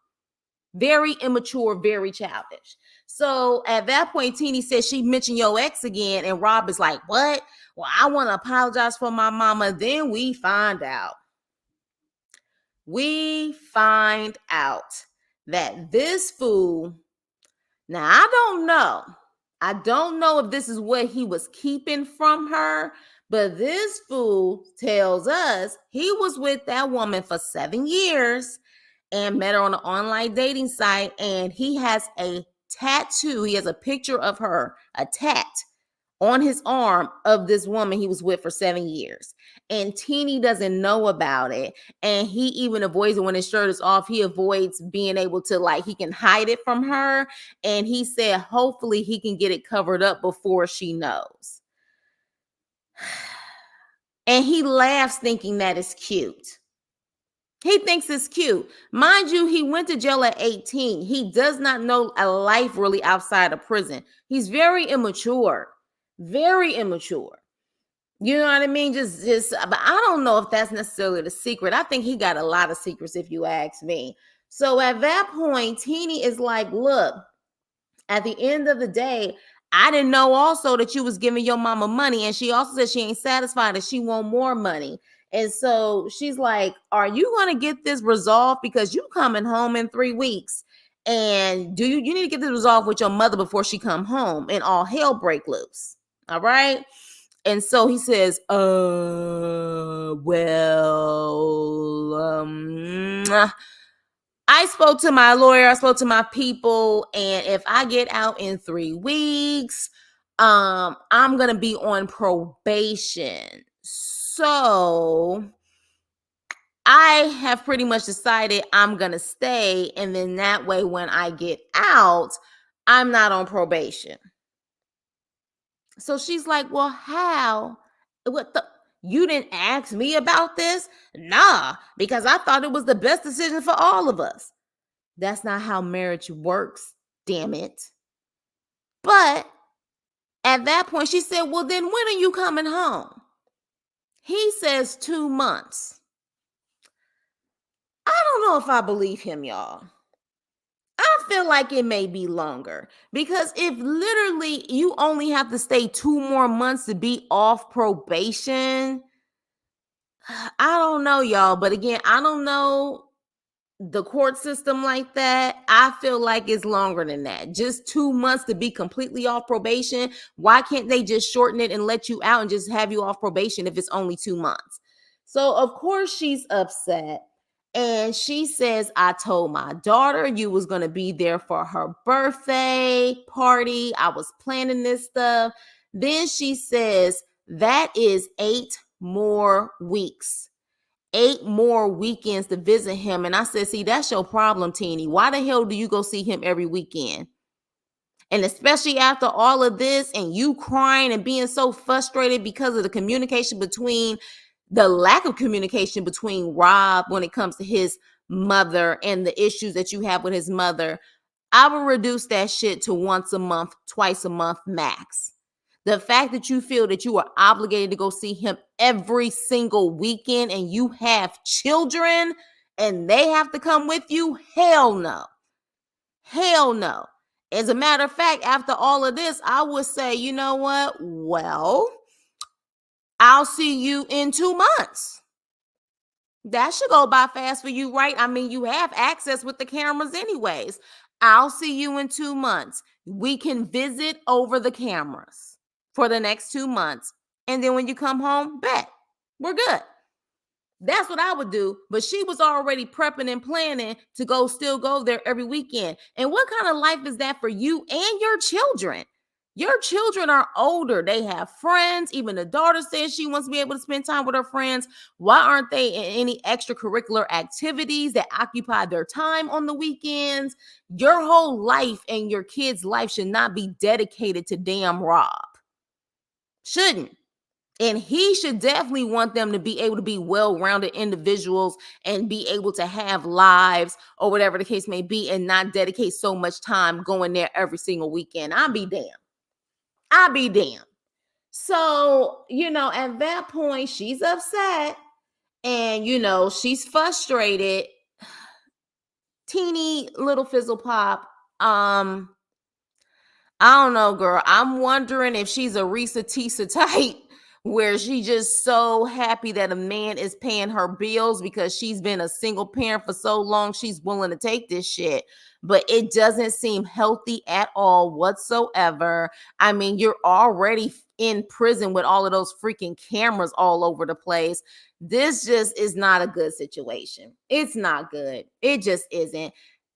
Very immature, very childish. So at that point, Teeny said she mentioned your ex again, and Rob is like, what? Well, I want to apologize for my mama. Then we find out. We find out that this fool, now I don't know. I don't know if this is what he was keeping from her, but this fool tells us he was with that woman for 7 years and met her on an online dating site, and he has a tattoo. He has a picture of her, a tat on his arm of this woman he was with for 7 years. And Teeny doesn't know about it. And he even avoids it when his shirt is off. He avoids being able to, like, he can hide it from her. And he said, hopefully he can get it covered up before she knows. And he laughs thinking that is cute. He thinks it's cute. Mind you, he went to jail at 18. He does not know a life really outside of prison. He's very immature. Very immature. You know what I mean? But I don't know if that's necessarily the secret. I think he got a lot of secrets, if you ask me. So at that point, Teeny is like, look, at the end of the day, I didn't know also that you was giving your mama money. And she also said she ain't satisfied and she want more money. And so she's like, are you going to get this resolved? Because you coming home in 3 weeks. And you need to get this resolved with your mother before she come home and all hell break loose. All right. And so he says, well, I spoke to my lawyer, I spoke to my people, and if I get out in 3 weeks, I'm gonna be on probation. So I have pretty much decided I'm gonna stay, and then that way when I get out, I'm not on probation. So she's like, well, how? What the? You didn't ask me about this? Nah, because I thought it was the best decision for all of us. That's not how marriage works, damn it. But at that point, she said, well, then when are you coming home? He says 2 months. I don't know if I believe him, y'all. I feel like it may be longer because if literally you only have to stay 2 more months to be off probation, I don't know, y'all. But again, I don't know the court system like that. I feel like it's longer than that. Just 2 months to be completely off probation. Why can't they just shorten it and let you out and just have you off probation if it's only 2 months? So, of course, she's upset. And she says, I told my daughter you was going to be there for her birthday party. I was planning this stuff. Then she says, that is 8 more weeks. 8 more weekends to visit him. And I said, see, that's your problem, Teeny. Why the hell do you go see him every weekend? And especially after all of this and you crying and being so frustrated because of the lack of communication between Rob when it comes to his mother and the issues that you have with his mother, I will reduce that shit to once a month, twice a month max. The fact that you feel that you are obligated to go see him every single weekend and you have children and they have to come with you, hell no. Hell no. As a matter of fact, after all of this, I would say, you know what? Well, I'll see you in 2 months. That should go by fast for you, right? I mean, you have access with the cameras anyways. I'll see you in 2 months. We can visit over the cameras for the next 2 months. And then when you come home, bet. We're good. That's what I would do. But she was already prepping and planning to still go there every weekend. And what kind of life is that for you and your children? Your children are older. They have friends. Even the daughter says she wants to be able to spend time with her friends. Why aren't they in any extracurricular activities that occupy their time on the weekends? Your whole life and your kids' life should not be dedicated to damn Rob. Shouldn't. And he should definitely want them to be able to be well-rounded individuals and be able to have lives or whatever the case may be and not dedicate so much time going there every single weekend. I'll be damned. So, at that point, she's upset and, she's frustrated. Teeny little fizzle pop. I don't know, girl. I'm wondering if she's a Risa Tisa type where she just so happy that a man is paying her bills because she's been a single parent for so long. She's willing to take this shit. But it doesn't seem healthy at all whatsoever. I mean, you're already in prison with all of those freaking cameras all over the place. This just is not a good situation. It's not good. It just isn't.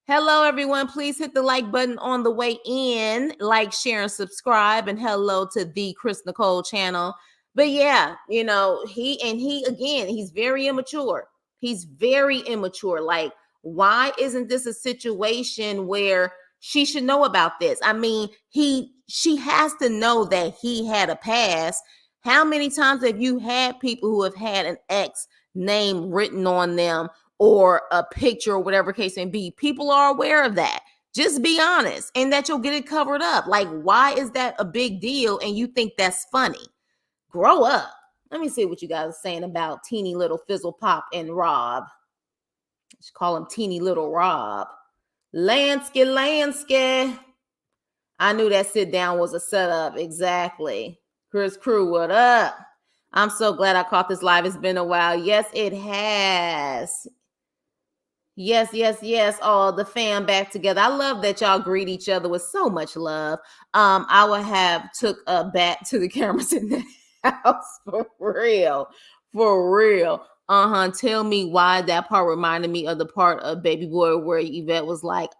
Hello, everyone. Please hit the like button on the way in. Like, share, and subscribe. And hello to the Chris Nicole channel. But yeah, he's very immature. He's very immature. Like, why isn't this a situation where she should know about this? I mean, she has to know that he had a past. How many times have you had people who have had an ex name written on them or a picture or whatever case may be? People are aware of that. Just be honest and that you'll get it covered up. Like, why is that a big deal and you think that's funny? Grow up. Let me see what you guys are saying about teeny little fizzle pop and Rob. Let's call him teeny little Rob. Lansky. I knew that sit down was a setup. Exactly. Chris Crew, what up? I'm so glad I caught this live. It's been a while. Yes, it has. Yes, yes, yes. All the fam back together. I love that y'all greet each other with so much love. I would have took a bat to the cameras in the house for real, for real. Tell me why that part reminded me of the part of Baby Boy where Yvette was like,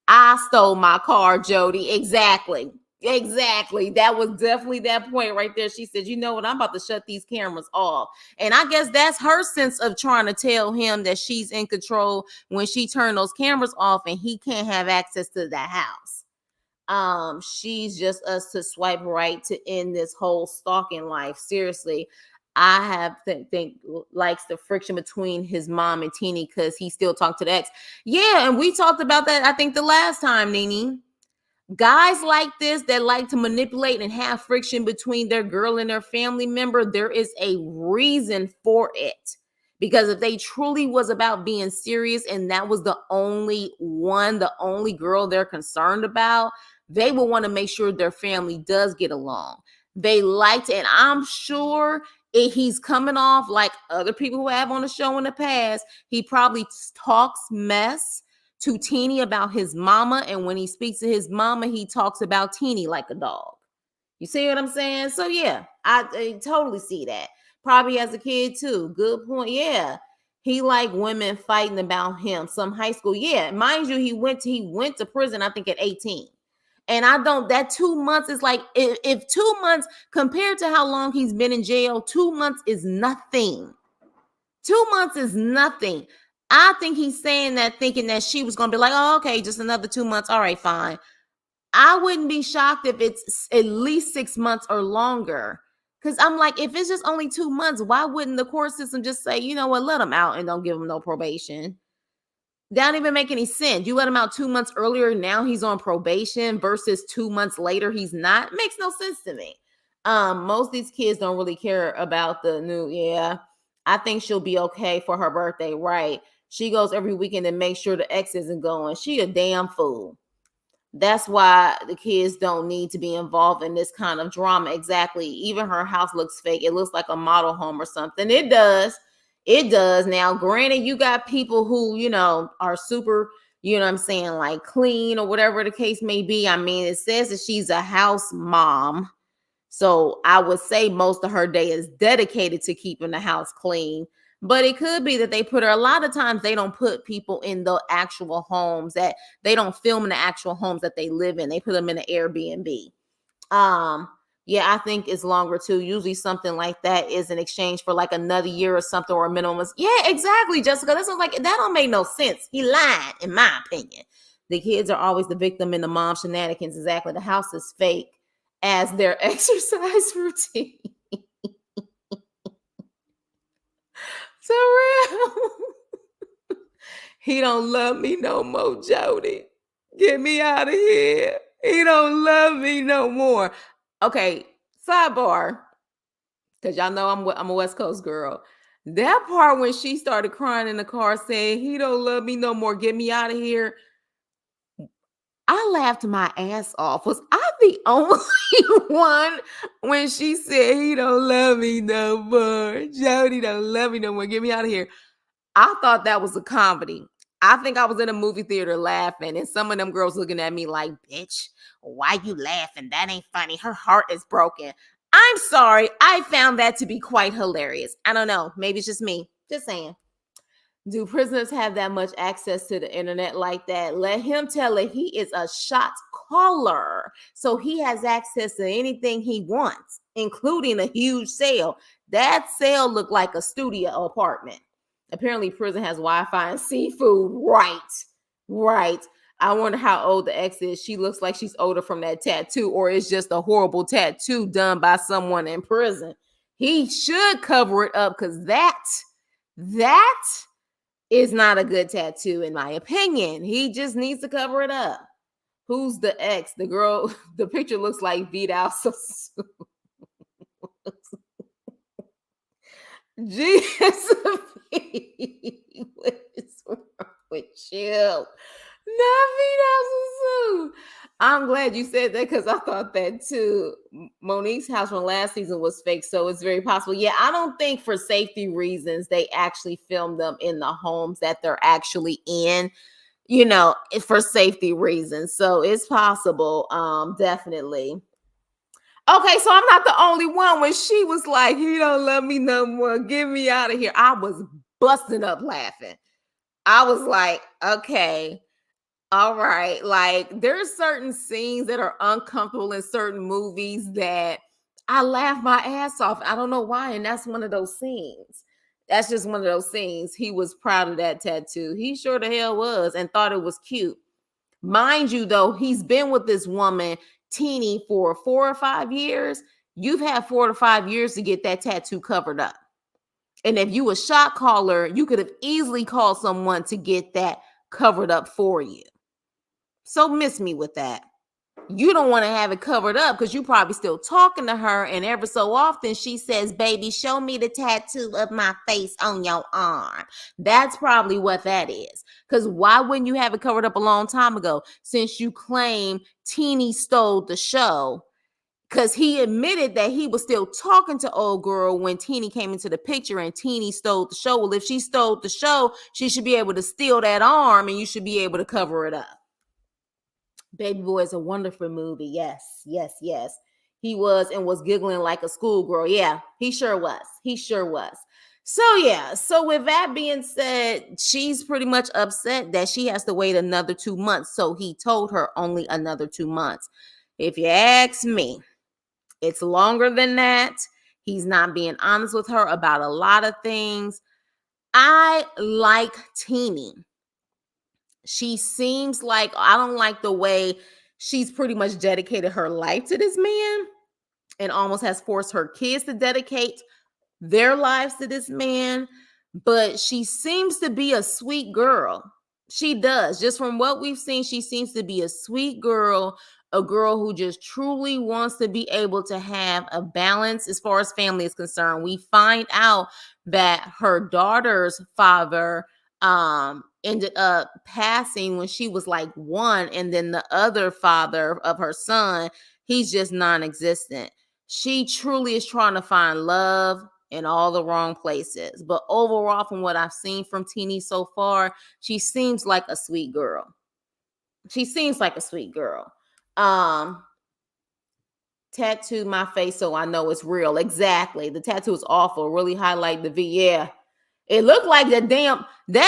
I stole my car, Jody. Exactly. Exactly. That was definitely that point right there. She said, you know what? I'm about to shut these cameras off. And I guess that's her sense of trying to tell him that she's in control when she turned those cameras off and he can't have access to the house. She's just us to swipe right to end this whole stalking life. Seriously, I have think likes the friction between his mom and Teeny because he still talked to the ex. Yeah, and we talked about that I think the last time, Nene. Guys like this that like to manipulate and have friction between their girl and their family member, there is a reason for it. Because if they truly was about being serious and that was the only one, the only girl they're concerned about, they will want to make sure their family does get along. They liked, and I'm sure he's coming off like other people who have on the show in the past. He probably talks mess to Teeny about his mama, and when he speaks to his mama, he talks about Teeny like a dog. You see what I'm saying? So yeah, I totally see that. Probably as a kid too. Good point. Yeah. He like women fighting about him. Some high school. Yeah. Mind you, he went to prison, I think at 18. And I don't that 2 months is like if 2 months compared to how long he's been in jail, 2 months is nothing. 2 months is nothing. I think he's saying that thinking that she was gonna be like, oh, okay, just another 2 months. All right, fine. I wouldn't be shocked if it's at least 6 months or longer. Because I'm like, if it's just only 2 months, why wouldn't the court system just say, you know what, let him out and don't give him no probation? That don't even make any sense. You let him out 2 months earlier, now he's on probation versus 2 months later, he's not. Makes no sense to me. Most of these kids don't really care about the new, yeah. I think she'll be okay for her birthday, right? She goes every weekend to make sure the ex isn't going. She a damn fool. That's why the kids don't need to be involved in this kind of drama. Exactly. Even her house looks fake. It looks like a model home or something. It does. It does. Now, granted, you got people who, are super, what I'm saying, like clean or whatever the case may be. I mean, it says that she's a house mom. So I would say most of her day is dedicated to keeping the house clean. But it could be that they put her, a lot of times they don't put people in the actual homes that they don't film in the actual homes that they live in. They put them in an Airbnb. Um, yeah, I think it's longer too. Usually something like that is in exchange for like another year or something or a minimum. Yeah, exactly, Jessica. That sounds like that don't make no sense. He lied, in my opinion. The kids are always the victim in the mom shenanigans. Exactly. The house is fake as their exercise routine. So real. He don't love me no more, Jody. Get me out of here. He don't love me no more. Okay, sidebar, because y'all know I'm a West Coast girl. That part when she started crying in the car saying, he don't love me no more, get me out of here. I laughed my ass off. Was I the only one when she said, he don't love me no more? Jody don't love me no more. Get me out of here. I thought that was a comedy. I think I was in a movie theater laughing, and some of them girls looking at me like, bitch, why you laughing? That ain't funny. Her heart is broken. I'm sorry. I found that to be quite hilarious. I don't know. Maybe it's just me. Just saying. Do prisoners have that much access to the internet like that? Let him tell it he is a shot caller. So he has access to anything he wants, including a huge sale. That sale looked like a studio apartment. Apparently, prison has Wi-Fi and seafood. Right. Right. I wonder how old the ex is. She looks like she's older from that tattoo, or it's just a horrible tattoo done by someone in prison. He should cover it up because that is not a good tattoo, in my opinion. He just needs to cover it up. Who's the ex? The girl, the picture looks like Vidal. Jesus, what is wrong with you? Navi's I'm glad you said that because I thought that too. Monique's house from last season was fake, so it's very possible. Yeah, I don't think for safety reasons they actually filmed them in the homes that they're actually in, for safety reasons. So it's possible, definitely. Okay, so I'm not the only one. When she was like, "He don't love me no more, get me out of here," I was busting up laughing. I was like, okay. All right. Like there's certain scenes that are uncomfortable in certain movies that I laugh my ass off. I don't know why. And that's one of those scenes. That's just one of those scenes. He was proud of that tattoo. He sure the hell was and thought it was cute. Mind you, though, he's been with this woman, Teeny, for 4 or 5 years. You've had 4 to 5 years to get that tattoo covered up. And if you a shot caller, you could have easily called someone to get that covered up for you. So miss me with that. You don't want to have it covered up because you probably still talking to her, and ever so often she says, "Baby, show me the tattoo of my face on your arm." That's probably what that is. Because why wouldn't you have it covered up a long time ago? Since you claim Teeny stole the show, because he admitted that he was still talking to old girl when Teeny came into the picture and Teeny stole the show. Well, if she stole the show, she should be able to steal that arm and you should be able to cover it up. Baby Boy is a wonderful movie. Yes, yes, yes. He was and was giggling like a schoolgirl. Yeah, he sure was. He sure was. So, yeah. So, with that being said, she's pretty much upset that she has to wait another 2 months. So, he told her only another 2 months. If you ask me, it's longer than that. He's not being honest with her about a lot of things. I like Teeny. She seems like I don't like the way she's pretty much dedicated her life to this man and almost has forced her kids to dedicate their lives to this man, but she seems to be a sweet girl. She does. Just from what we've seen, she seems to be a sweet girl, a girl who just truly wants to be able to have a balance as far as family is concerned. We find out that her daughter's father ended up passing when she was like 1, and then the other father of her son, he's just non-existent. She truly is trying to find love in all the wrong places. But overall, from what I've seen from Teeny so far, she seems like a sweet girl. She seems like a sweet girl. Um, Tattooed my face so I know it's real. Exactly. The tattoo is awful. Really highlight the V. Yeah. It looked like that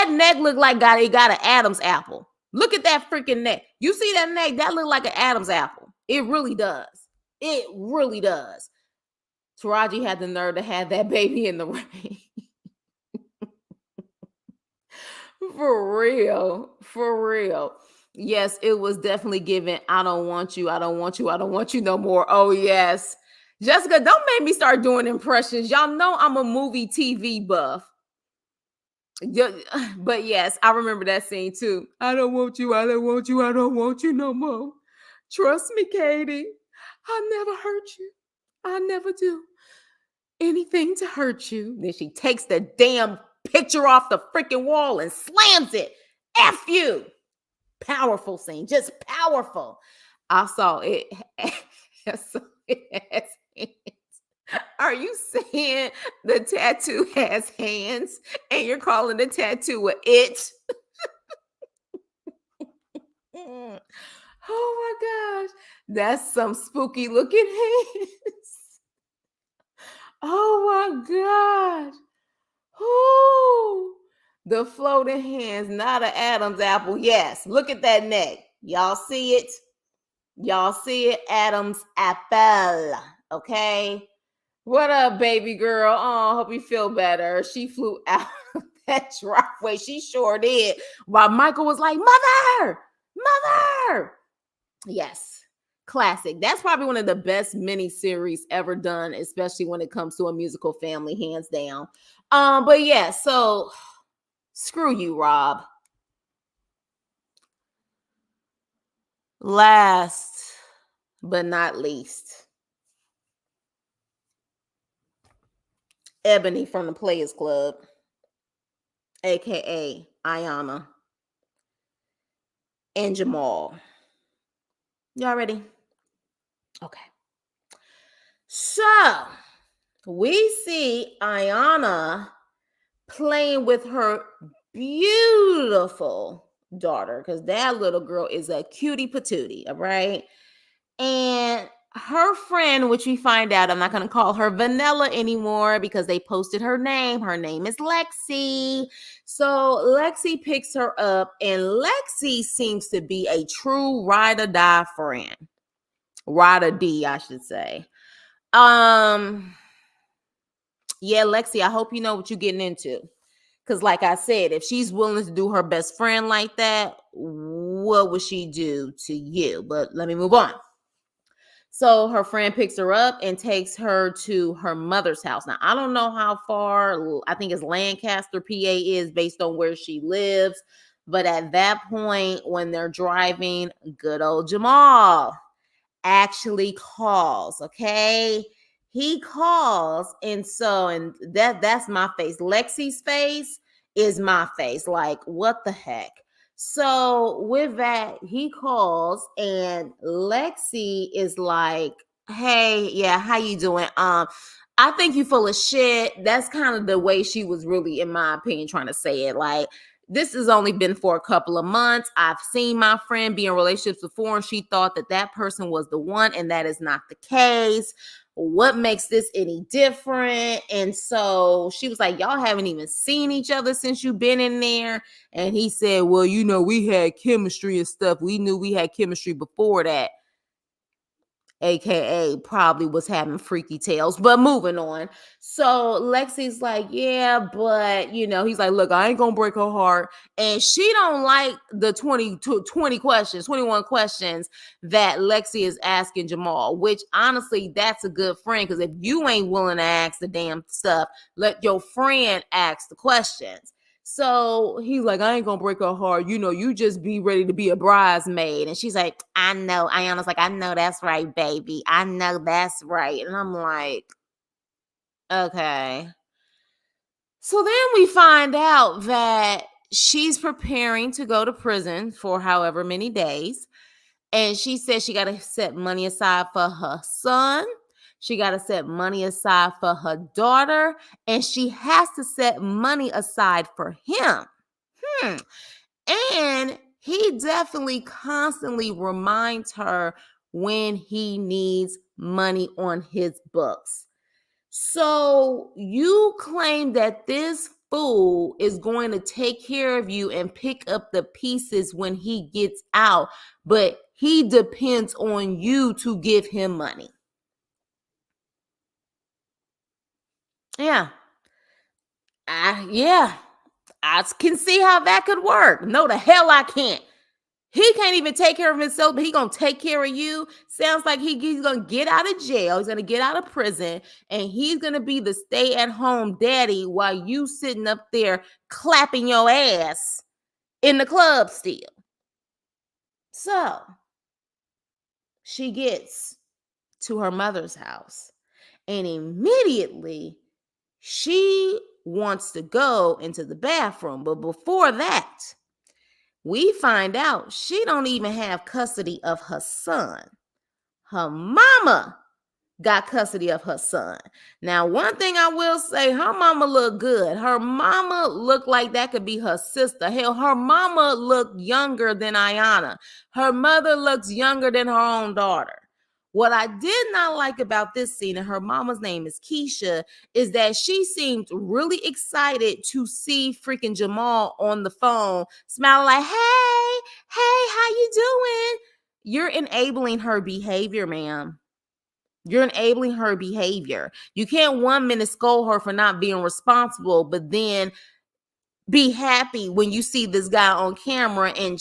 neck looked like it got an Adam's apple. Look at that freaking neck. You see that neck? That looked like an Adam's apple. It really does. It really does. Taraji had the nerve to have that baby in the rain. For real. For real. Yes, it was definitely given. I don't want you. I don't want you. I don't want you no more. Oh, yes. Jessica, don't make me start doing impressions. Y'all know I'm a movie TV buff. But yes, I remember that scene too. I don't want you. I don't want you. I don't want you no more. Trust me, Katie. I never hurt you. I never do anything to hurt you. Then she takes the damn picture off the freaking wall and slams it. F you. Powerful scene, just powerful. I saw it. So it has hands. Are you saying the tattoo has hands and you're calling the tattoo a it? Oh my gosh. That's some spooky looking hands. Oh my gosh. Ooh, the floating hands, not an Adam's apple. Yes, look at that neck. Y'all see it? Y'all see it? Adam's apple. Okay. What up, baby girl? Oh, hope you feel better. She flew out of that driveway. She sure did. While Michael was like, "Mother, mother." Yes. Classic. That's probably one of the best miniseries ever done, especially when it comes to a musical family, hands down. But yeah, so screw you, Rob. Last but not least, Ebony from the Players Club, aka Ayana. and Jamal. Y'all ready? Okay. So we see Ayana playing with her beautiful daughter, because that little girl is a cutie patootie, all right? And her friend, which we find out, I'm not going to call her Vanilla anymore because they posted her name. Her name is Lexi. So Lexi picks her up, and Lexi seems to be a true ride or die friend. Ride or D, I should say. Yeah, Lexi, I hope you know what you're getting into. Because, like I said, if she's willing to do her best friend like that, what would she do to you? But let me move on. So her friend picks her up and takes her to her mother's house. Now, I don't know how far, I think it's Lancaster, PA is based on where she lives. But at that point, when they're driving, good old Jamal actually calls, okay? He calls, and that's my face. Lexi's face is my face. Like, what the heck? So with that, he calls, and Lexi is like, "Hey, yeah, how you doing? I think you full of shit." That's kind of the way she was really, in my opinion, trying to say it. Like, this has only been for a couple of months. I've seen my friend be in relationships before, and she thought that that person was the one, and that is not the case. What makes this any different? And so she was like, y'all haven't even seen each other since you've been in there. And he said, well, we had chemistry and stuff. We knew we had chemistry before that. AKA probably was having freaky tales. But moving on. So Lexi's like, yeah, but he's like, look, I ain't gonna break her heart. And she don't like the 20 questions, 21 questions that Lexi is asking Jamal, which honestly, that's a good friend. Because if you ain't willing to ask the damn stuff, let your friend ask the questions. So he's like, I ain't gonna break her heart. You just be ready to be a bridesmaid. And she's like, I know. Ayana's like, I know that's right, baby. I know that's right. And I'm like, okay. So then we find out that she's preparing to go to prison for however many days. And she said she got to set money aside for her son. She got to set money aside for her daughter. And she has to set money aside for him. And he definitely constantly reminds her when he needs money on his books. So you claim that this fool is going to take care of you and pick up the pieces when he gets out, but he depends on you to give him money. Yeah. Yeah. I can see how that could work. No, the hell I can't. He can't even take care of himself, but he gonna take care of you. Sounds like he's gonna get out of jail. He's gonna get out of prison, and he's gonna be the stay-at-home daddy while you sitting up there clapping your ass in the club still. So she gets to her mother's house, and immediately she wants to go into the bathroom. But before that, we find out she don't even have custody of her son. Her mama got custody of her son. Now, one thing I will say, her mama looked good. Her mama looked like that could be her sister. Hell, her mama looked younger than Ayana. Her mother looks younger than her own daughter. What I did not like about this scene, and her mama's name is Keisha, is that she seemed really excited to see freaking Jamal on the phone, smiling like, hey, how you doing? You're enabling her behavior, ma'am. You're enabling her behavior. You can't 1 minute scold her for not being responsible, but then be happy when you see this guy on camera, and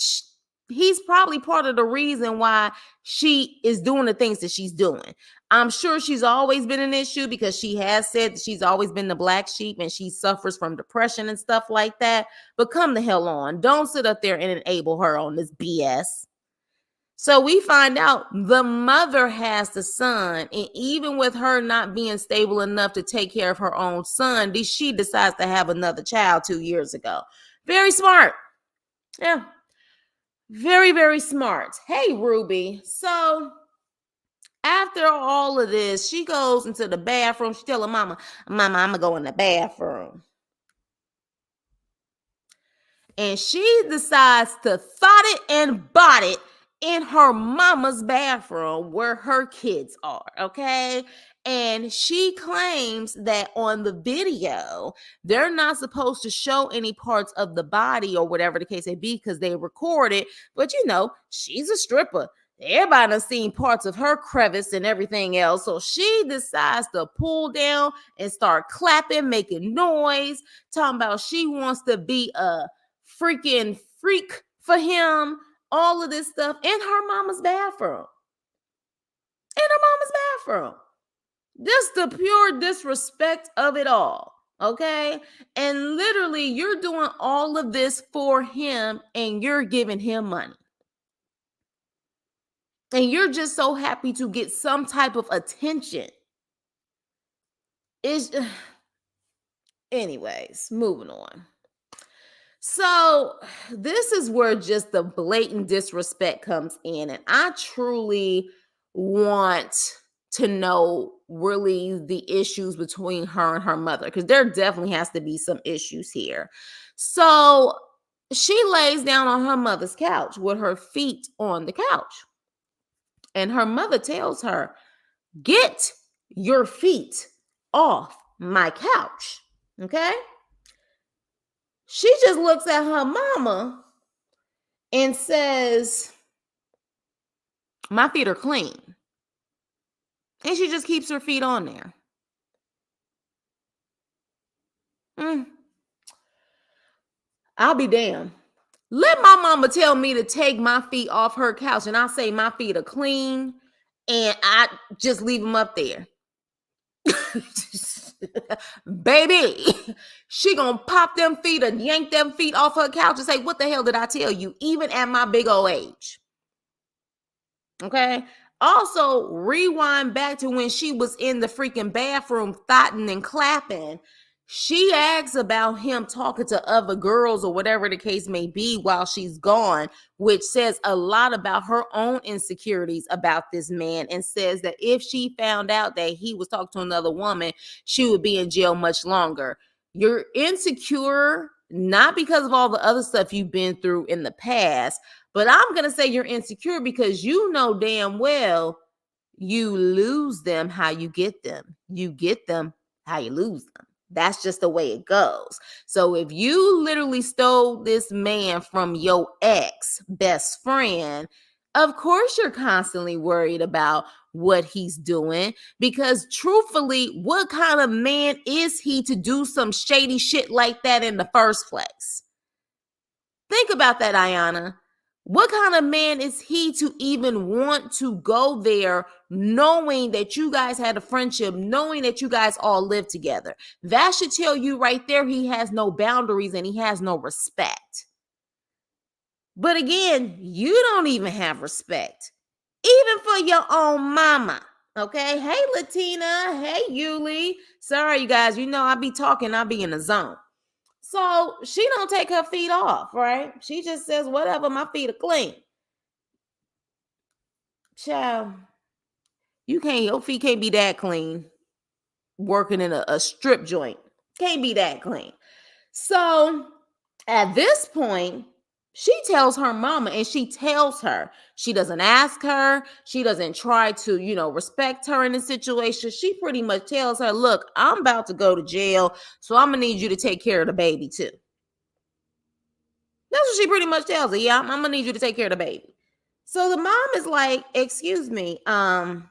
he's probably part of the reason why she is doing the things that she's doing. I'm sure she's always been an issue because she has said that she's always been the black sheep and she suffers from depression and stuff like that. But come the hell on. Don't sit up there and enable her on this BS. So we find out the mother has the son, and even with her not being stable enough to take care of her own son, she decides to have another child 2 years ago. Very smart. Yeah. Very, very smart. Hey, Ruby. So after all of this, she goes into the bathroom. She tell her mama, Mama, I'm going to go in the bathroom. And she decides to thought it and bought it in her mama's bathroom where her kids are, okay? And she claims that on the video, they're not supposed to show any parts of the body or whatever the case may be because they record it. But you know, she's a stripper. Everybody done seen parts of her crevice and everything else. So she decides to pull down and start clapping, making noise, talking about she wants to be a freaking freak for him, all of this stuff in her mama's bathroom. In her mama's bathroom. Just the pure disrespect of it all. Okay. And literally, you're doing all of this for him and you're giving him money. And you're just so happy to get some type of attention. It's anyways, moving on. So this is where just the blatant disrespect comes in. And I truly want to know really the issues between her and her mother, because there definitely has to be some issues here. So she lays down on her mother's couch with her feet on the couch. And her mother tells her, get your feet off my couch. Okay? She just looks at her mama and says, my feet are clean. And she just keeps her feet on there. I'll be damned. Let my mama tell me to take my feet off her couch and I say my feet are clean and I just leave them up there. Baby, she gonna pop them feet and yank them feet off her couch and say, what the hell did I tell you? Even at my big old age. Okay. Also, rewind back to when she was in the freaking bathroom, thotting and clapping. She asks about him talking to other girls or whatever the case may be while she's gone, which says a lot about her own insecurities about this man, and says that if she found out that he was talking to another woman, she would be in jail much longer. You're insecure, not because of all the other stuff you've been through in the past, but I'm going to say you're insecure because you know damn well you lose them how you get them. You get them how you lose them. That's just the way it goes. So if you literally stole this man from your ex best friend, of course you're constantly worried about what he's doing, because truthfully, what kind of man is he to do some shady shit like that in the first place? Think about that, Ayana. What kind of man is he to even want to go there knowing that you guys had a friendship, knowing that you guys all live together? That should tell you right there he has no boundaries and he has no respect. But again, you don't even have respect, even for your own mama. Okay? Hey, Latina. Hey, Yuli. Sorry, you guys. You know, I be talking, I be in the zone. So she don't take her feet off, right? She just says, whatever, my feet are clean. Child, your feet can't be that clean working in a strip joint. Can't be that clean. So at this point, she tells her mama, and she tells her, she doesn't ask her, she doesn't try to, respect her in the situation. She pretty much tells her, look, I'm about to go to jail, so I'm gonna need you to take care of the baby too. That's what she pretty much tells her. Yeah, I'm gonna need you to take care of the baby. So the mom is like, excuse me, I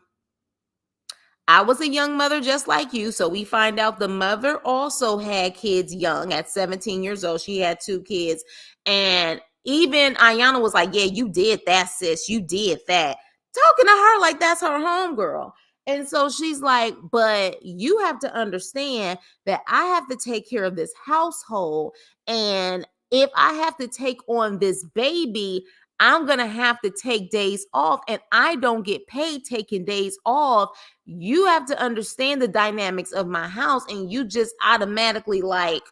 was a young mother just like you. So we find out the mother also had kids young at 17 years old. She had 2 kids. And even Ayana was like, yeah, you did that, sis. You did that. Talking to her like that's her homegirl. And so she's like, but you have to understand that I have to take care of this household. And if I have to take on this baby, I'm going to have to take days off, and I don't get paid taking days off. You have to understand the dynamics of my house, and you just automatically like,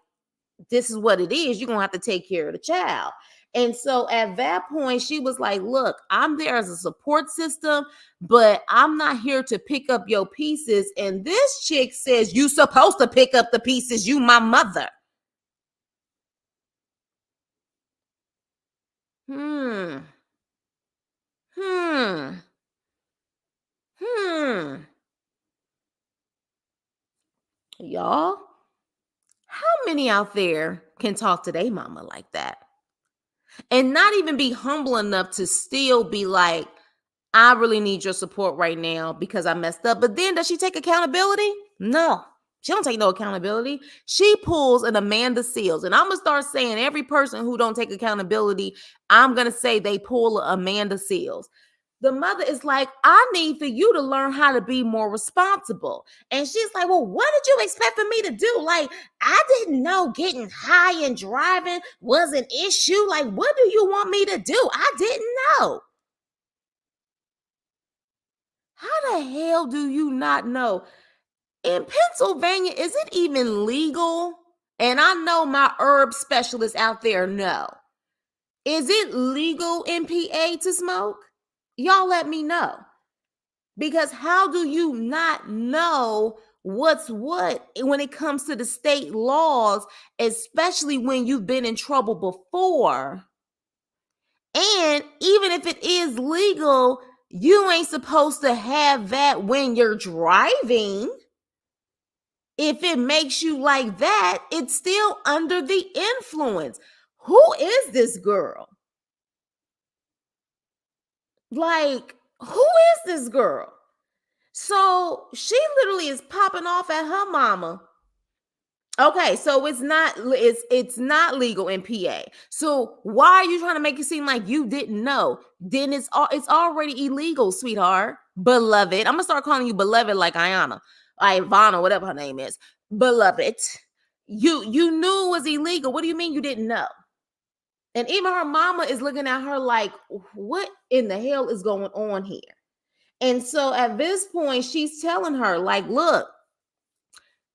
this is what it is. You're going to have to take care of the child. And so at that point, she was like, look, I'm there as a support system, but I'm not here to pick up your pieces. And this chick says, you supposed to pick up the pieces, you my mother. Hmm. Hmm. Hmm. Y'all, how many out there can talk to their mama like that? And not even be humble enough to still be like, I really need your support right now because I messed up. But then does she take accountability? No. She don't take no accountability. She pulls an Amanda Seals. And I'm going to start saying every person who don't take accountability, I'm going to say they pull Amanda Seals. The mother is like, I need for you to learn how to be more responsible. And she's like, well, what did you expect for me to do? Like, I didn't know getting high and driving was an issue. Like, what do you want me to do? I didn't know. How the hell do you not know? In Pennsylvania, is it even legal? And I know my herb specialists out there know. Is it legal in PA to smoke? Y'all let me know. Because how do you not know what's what when it comes to the state laws, especially when you've been in trouble before? And even if it is legal, you ain't supposed to have that when you're driving. If it makes you like that, it's still under the influence. Who is this girl? Like, who is this girl? So she literally is popping off at her mama. Okay, so it's not legal in PA. So why are you trying to make it seem like you didn't know? Then it's already illegal, sweetheart. Beloved. I'm gonna start calling you beloved like Ivana, whatever her name is. Beloved. You knew it was illegal. What do you mean you didn't know? And even her mama is looking at her like, what in the hell is going on here? And so at this point, she's telling her, like, look,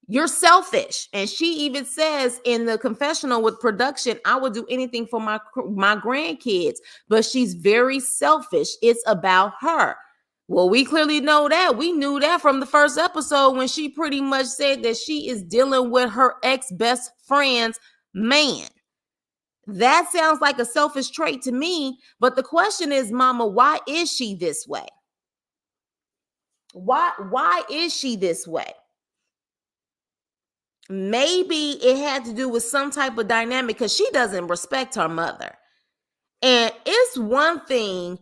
you're selfish. And she even says in the confessional with production, I would do anything for my grandkids, but she's very selfish. It's about her. Well, we clearly know that. We knew that from the first episode when she pretty much said that she is dealing with her ex-best friend's man. That sounds like a selfish trait to me. But the question is, mama, why is she this way? Why is she this way? Maybe it had to do with some type of dynamic because she doesn't respect her mother. And it's one thing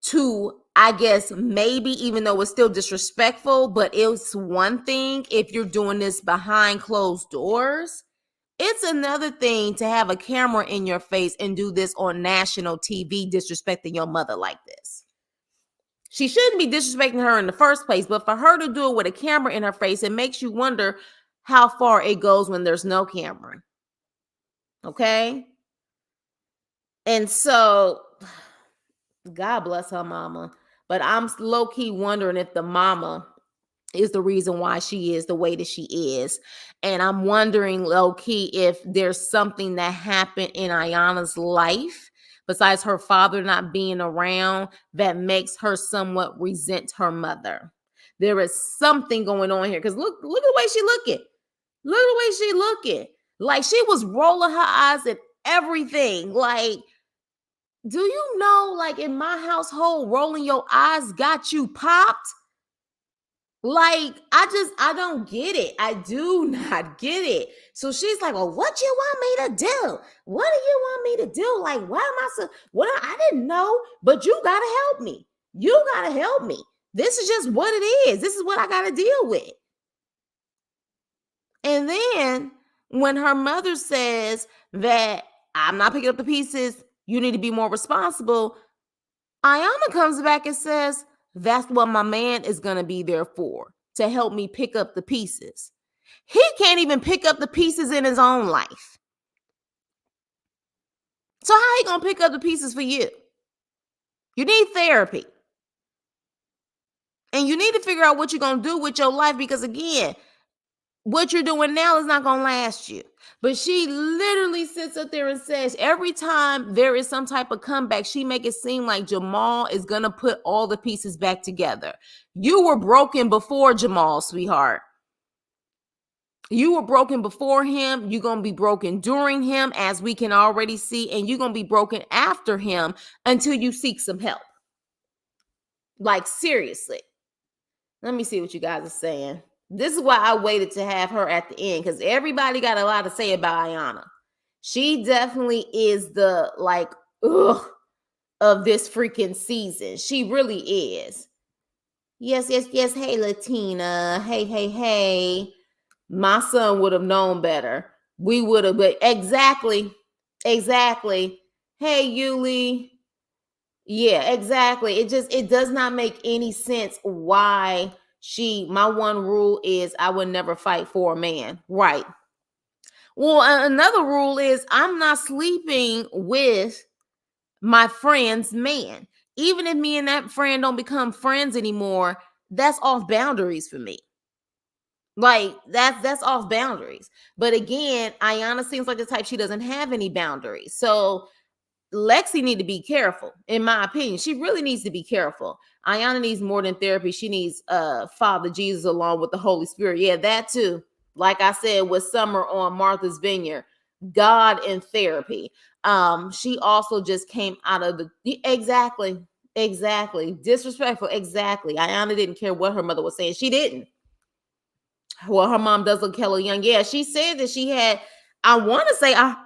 to, I guess, maybe even though it's still disrespectful, but it's one thing if you're doing this behind closed doors. It's another thing to have a camera in your face and do this on national TV, disrespecting your mother like this. She shouldn't be disrespecting her in the first place, but for her to do it with a camera in her face, it makes you wonder how far it goes when there's no camera. Okay? And so, God bless her mama. But I'm low key wondering if the mama is the reason why she is the way that she is. And I'm wondering low key if there's something that happened in Ayana's life besides her father not being around that makes her somewhat resent her mother. There is something going on here because look at the way she looking. Look at the way she looking. Like she was rolling her eyes at everything. Like, do you know, like in my household, rolling your eyes got you popped? Like, I don't get it. I do not get it. So she's like, well, what you want me to do? What do you want me to do? Like, why am I so, what? I didn't know, but you got to help me. You got to help me. This is just what it is. This is what I got to deal with. And then when her mother says that I'm not picking up the pieces, you need to be more responsible, Ayana comes back and says, that's what my man is going to be there for, to help me pick up the pieces. He can't even pick up the pieces in his own life. So how he going to pick up the pieces for you? You need therapy. And you need to figure out what you're going to do with your life because again, what you're doing now is not going to last you. But she literally sits up there and says every time there is some type of comeback, she make it seem like Jamal is going to put all the pieces back together. You were broken before Jamal, sweetheart. You were broken before him. You're going to be broken during him, as we can already see, and you're going to be broken after him until you seek some help. Like, seriously. Let me see what you guys are saying. This is why I waited to have her at the end, because everybody got a lot to say about Ayana. She definitely is the, like, ugh, of this freaking season. She really is. Yes, yes, yes. Hey, Latina. Hey, hey, hey. My son would have known better. We would have, but exactly. Hey, Yuli. Yeah, exactly. It does not make any sense why my one rule is I would never fight for a man. Right. Well, another rule is I'm not sleeping with my friend's man. Even if me and that friend don't become friends anymore, that's off boundaries for me. Like, that's off boundaries. But again, Ayana seems like the type, she doesn't have any boundaries. So Lexi need to be careful, in my opinion. She really needs to be careful. Ayana needs more than therapy. She needs Father Jesus along with the Holy Spirit. Yeah, that too. Like I said with Summer on Martha's Vineyard, God and therapy. She also just came out of the exactly disrespectful. Exactly. Ayana didn't care what her mother was saying. She didn't. Well, her mom does look hella young. Yeah, she said that she had, I want to say, I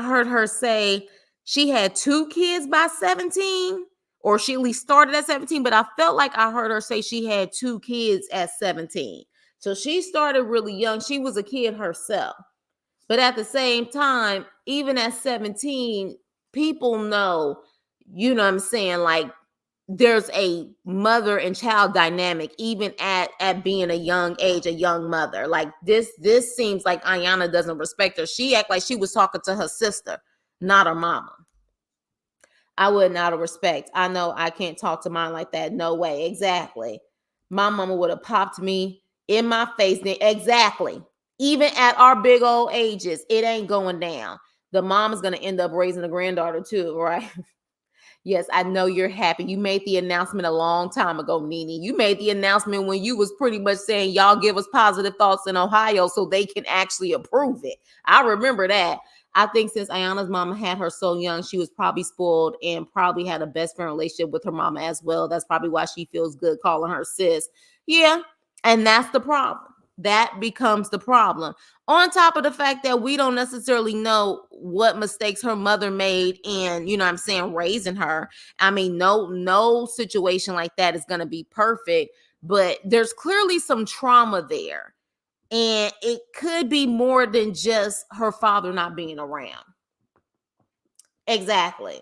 heard her say she had 2 kids by 17, or she at least started at 17, but I felt like I heard her say she had 2 kids at 17. So she started really young. She was a kid herself. But at the same time, even at 17, people know, you know what I'm saying, like, there's a mother and child dynamic even at being a young age, a young mother. Like, this seems like Ayana doesn't respect her. She act like she was talking to her sister, not her mama. I wouldn't, out of respect. I know I can't talk to mine like that. No way. Exactly. My mama would have popped me in my face. Exactly. Even at our big old ages, it ain't going down. The mom is going to end up raising a granddaughter too, right? Yes, I know you're happy. You made the announcement a long time ago, Nene. You made the announcement when you was pretty much saying, y'all give us positive thoughts in Ohio so they can actually approve it. I remember that. I think since Ayana's mama had her so young, she was probably spoiled and probably had a best friend relationship with her mama as well. That's probably why she feels good calling her sis. Yeah, and that's the problem. That becomes the problem. On top of the fact that we don't necessarily know what mistakes her mother made in, you know what I'm saying, raising her. I mean, no situation like that is going to be perfect, but there's clearly some trauma there. And it could be more than just her father not being around. Exactly.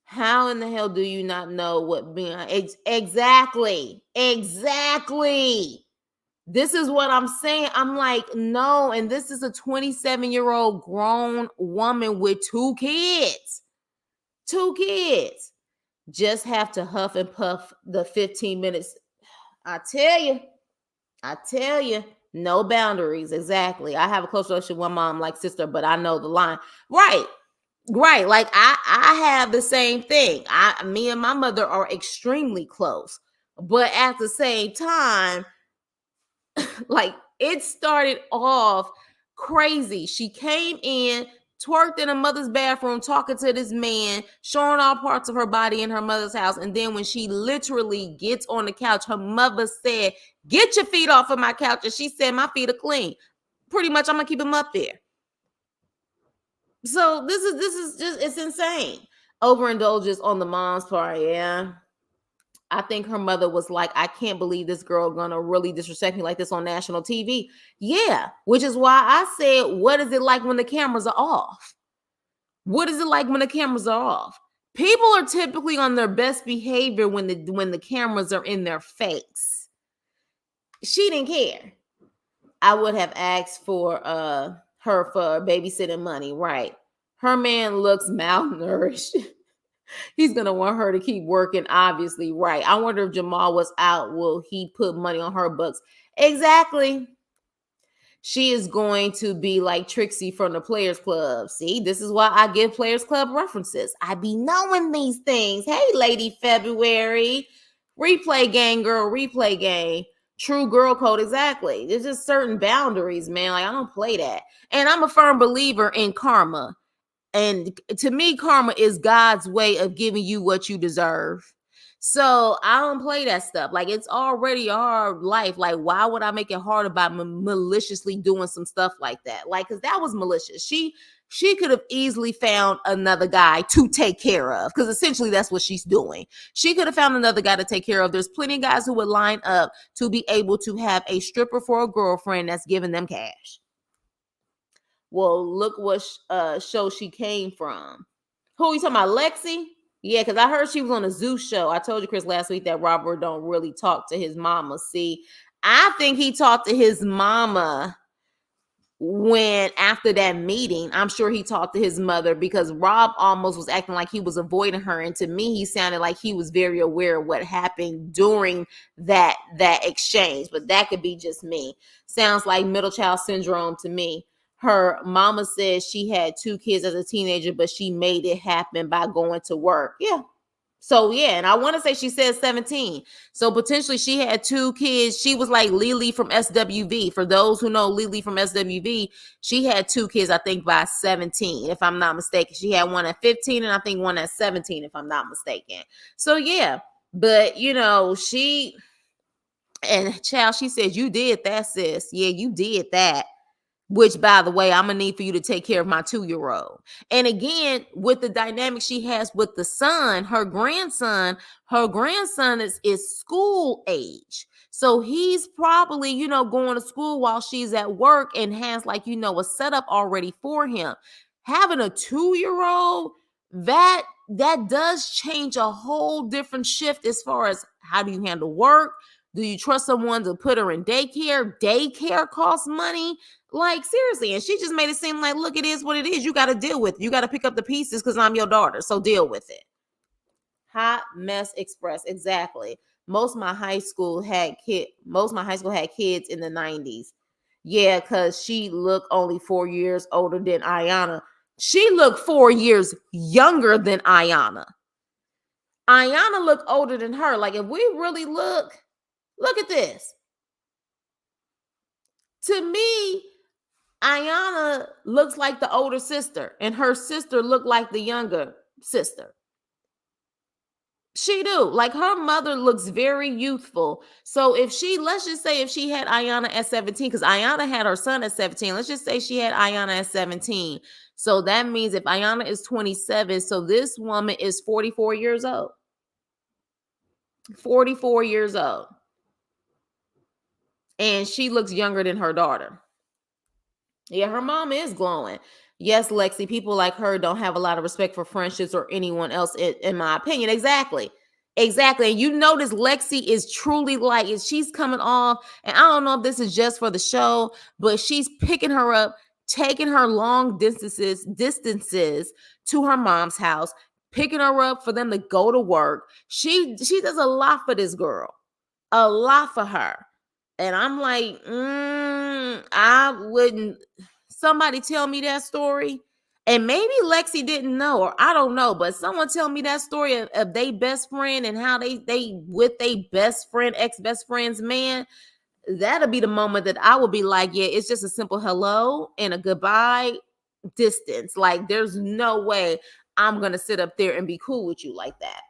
How in the hell do you not know what being exactly? This is what I'm saying. I'm like, no. And this is a 27-year-old grown woman with 2 kids. 2 kids. Just have to huff and puff the 15 minutes. I tell you, no boundaries. Exactly. I have a close relationship with my mom, like sister, but I know the line. Right. Like I have the same thing. Me and my mother are extremely close. But at the same time, like, it started off crazy. She came in, twerked in her mother's bathroom, talking to this man, showing all parts of her body in her mother's house. And then when she literally gets on the couch, her mother said, "Get your feet off of my couch." And she said, "My feet are clean." Pretty much, I'm gonna keep them up there. So this is just, it's insane. Overindulgence on the mom's part, yeah. I think her mother was like, I can't believe this girl gonna really disrespect me like this on national TV. Yeah, which is why I said, what is it like when the cameras are off? What is it like when the cameras are off? People are typically on their best behavior when the cameras are in their face. She didn't care. I would have asked for her for babysitting money, right? Her man looks malnourished. He's gonna want her to keep working, obviously, right? I wonder if Jamal was out, will he put money on her books? Exactly. She is going to be like Trixie from the Players Club. See, this is why I give Players Club references. I be knowing these things. Hey, Lady February, replay gang, girl, replay gang. True girl code, exactly. There's just certain boundaries, man. Like I don't play that, and I'm a firm believer in karma. And to me, karma is God's way of giving you what you deserve. So I don't play that stuff. Like it's already our life. Like why would I make it harder by maliciously doing some stuff like that? Like because that was malicious. She could have easily found another guy to take care of because essentially that's what she's doing. She could have found another guy to take care of. There's plenty of guys who would line up to be able to have a stripper for a girlfriend that's giving them cash. Well, look what show she came from. Who you talking about, Lexi? Yeah, because I heard she was on a Zeus show. I told you, Chris, last week that Robert don't really talk to his mama. See, I think he talked to his mama when after that meeting. I'm sure he talked to his mother because Rob almost was acting like he was avoiding her, and to me, he sounded like he was very aware of what happened during that exchange. But that could be just me. Sounds like middle child syndrome to me. Her mama says she had 2 kids as a teenager, but she made it happen by going to work. Yeah. So yeah, and I want to say she said 17. So potentially she had 2 kids. She was like Lily from SWV. For those who know Lily from SWV, she had 2 kids, I think, by 17, if I'm not mistaken. She had one at 15 and I think one at 17, if I'm not mistaken. So yeah, but she and child, she said, you did that, sis. Yeah, you did that. Which, by the way, I'm gonna need for you to take care of my 2-year-old. And again, with the dynamic she has with the son, her grandson is school age. So he's probably, going to school while she's at work and has like, a setup already for him. Having a 2-year-old, that does change a whole different shift as far as how do you handle work? Do you trust someone to put her in daycare? Daycare costs money. Like, seriously. And she just made it seem like, look, it is what it is. You got to deal with it. You got to pick up the pieces because I'm your daughter. So deal with it. Hot mess express. Exactly. Most of my high school had kids in the 90s. Yeah, because she looked only 4 years older than Ayana. She looked 4 years younger than Ayana. Ayana looked older than her. Like, if we really look at this. To me, Ayana looks like the older sister, and her sister looked like the younger sister. She do. Like her mother looks very youthful. So let's just say if she had Ayana at 17, because Ayana had her son at 17. Let's just say she had Ayana at 17. So that means if Ayana is 27, so this woman is 44 years old. 44 years old. And she looks younger than her daughter. Yeah, her mom is glowing. Yes, Lexi, people like her don't have a lot of respect for friendships or anyone else, in my opinion. Exactly. Exactly. And you notice Lexi is truly like, she's coming off, and I don't know if this is just for the show, but she's picking her up, taking her long distances to her mom's house, picking her up for them to go to work. She does a lot for this girl. A lot for her. And I'm like, I wouldn't. Somebody tell me that story. And maybe Lexi didn't know, or I don't know, but someone tell me that story of they best friend and how they with they best friend, ex-best friend's man. That'll be the moment that I will be like, yeah, it's just a simple hello and a goodbye distance. Like, there's no way I'm gonna sit up there and be cool with you like that.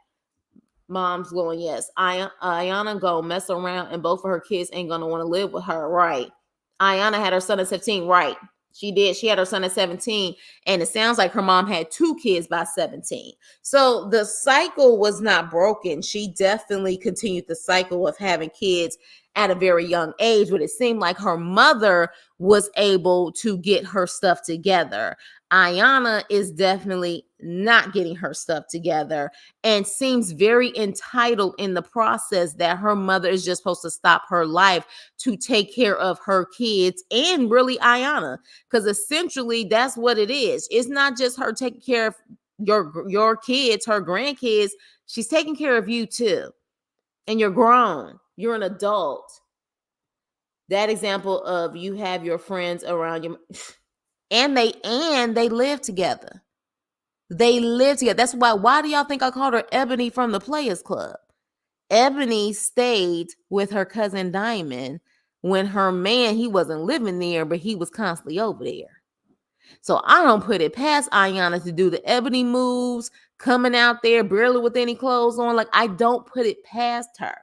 Mom's going, yes. Ayana go mess around and both of her kids ain't gonna want to live with her. Right. Ayana had her son at 17. Right. She did. She had her son at 17. And it sounds like her mom had 2 kids by 17. So the cycle was not broken. She definitely continued the cycle of having kids at a very young age, but it seemed like her mother was able to get her stuff together. Ayana is definitely not getting her stuff together and seems very entitled in the process that her mother is just supposed to stop her life to take care of her kids and really Ayana, because essentially that's what it is. It's not just her taking care of your kids, her grandkids, she's taking care of you too. And you're grown. You're an adult. That example of you have your friends around you and they live together. They live together. That's why do y'all think I called her Ebony from the Players Club? Ebony stayed with her cousin Diamond when her man, he wasn't living there, but he was constantly over there. So I don't put it past Ayana to do the Ebony moves, coming out there barely with any clothes on. Like, I don't put it past her.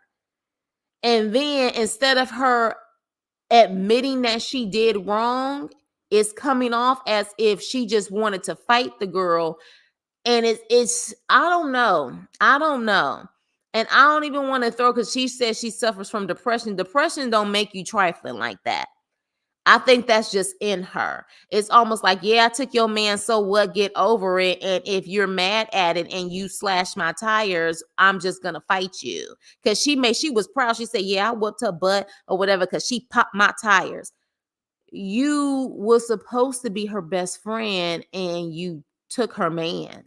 And then instead of her admitting that she did wrong, it's coming off as if she just wanted to fight the girl. And it's I don't know. And I don't even want to throw, because she says she suffers from depression. Depression don't make you trifling like that. I think that's just in her. It's almost like, yeah, I took your man, so what? Get over it. And if you're mad at it and you slash my tires, I'm just gonna fight you. Because she was proud. She said, yeah, I whooped her butt or whatever because she popped my tires. You was supposed to be her best friend and you took her man.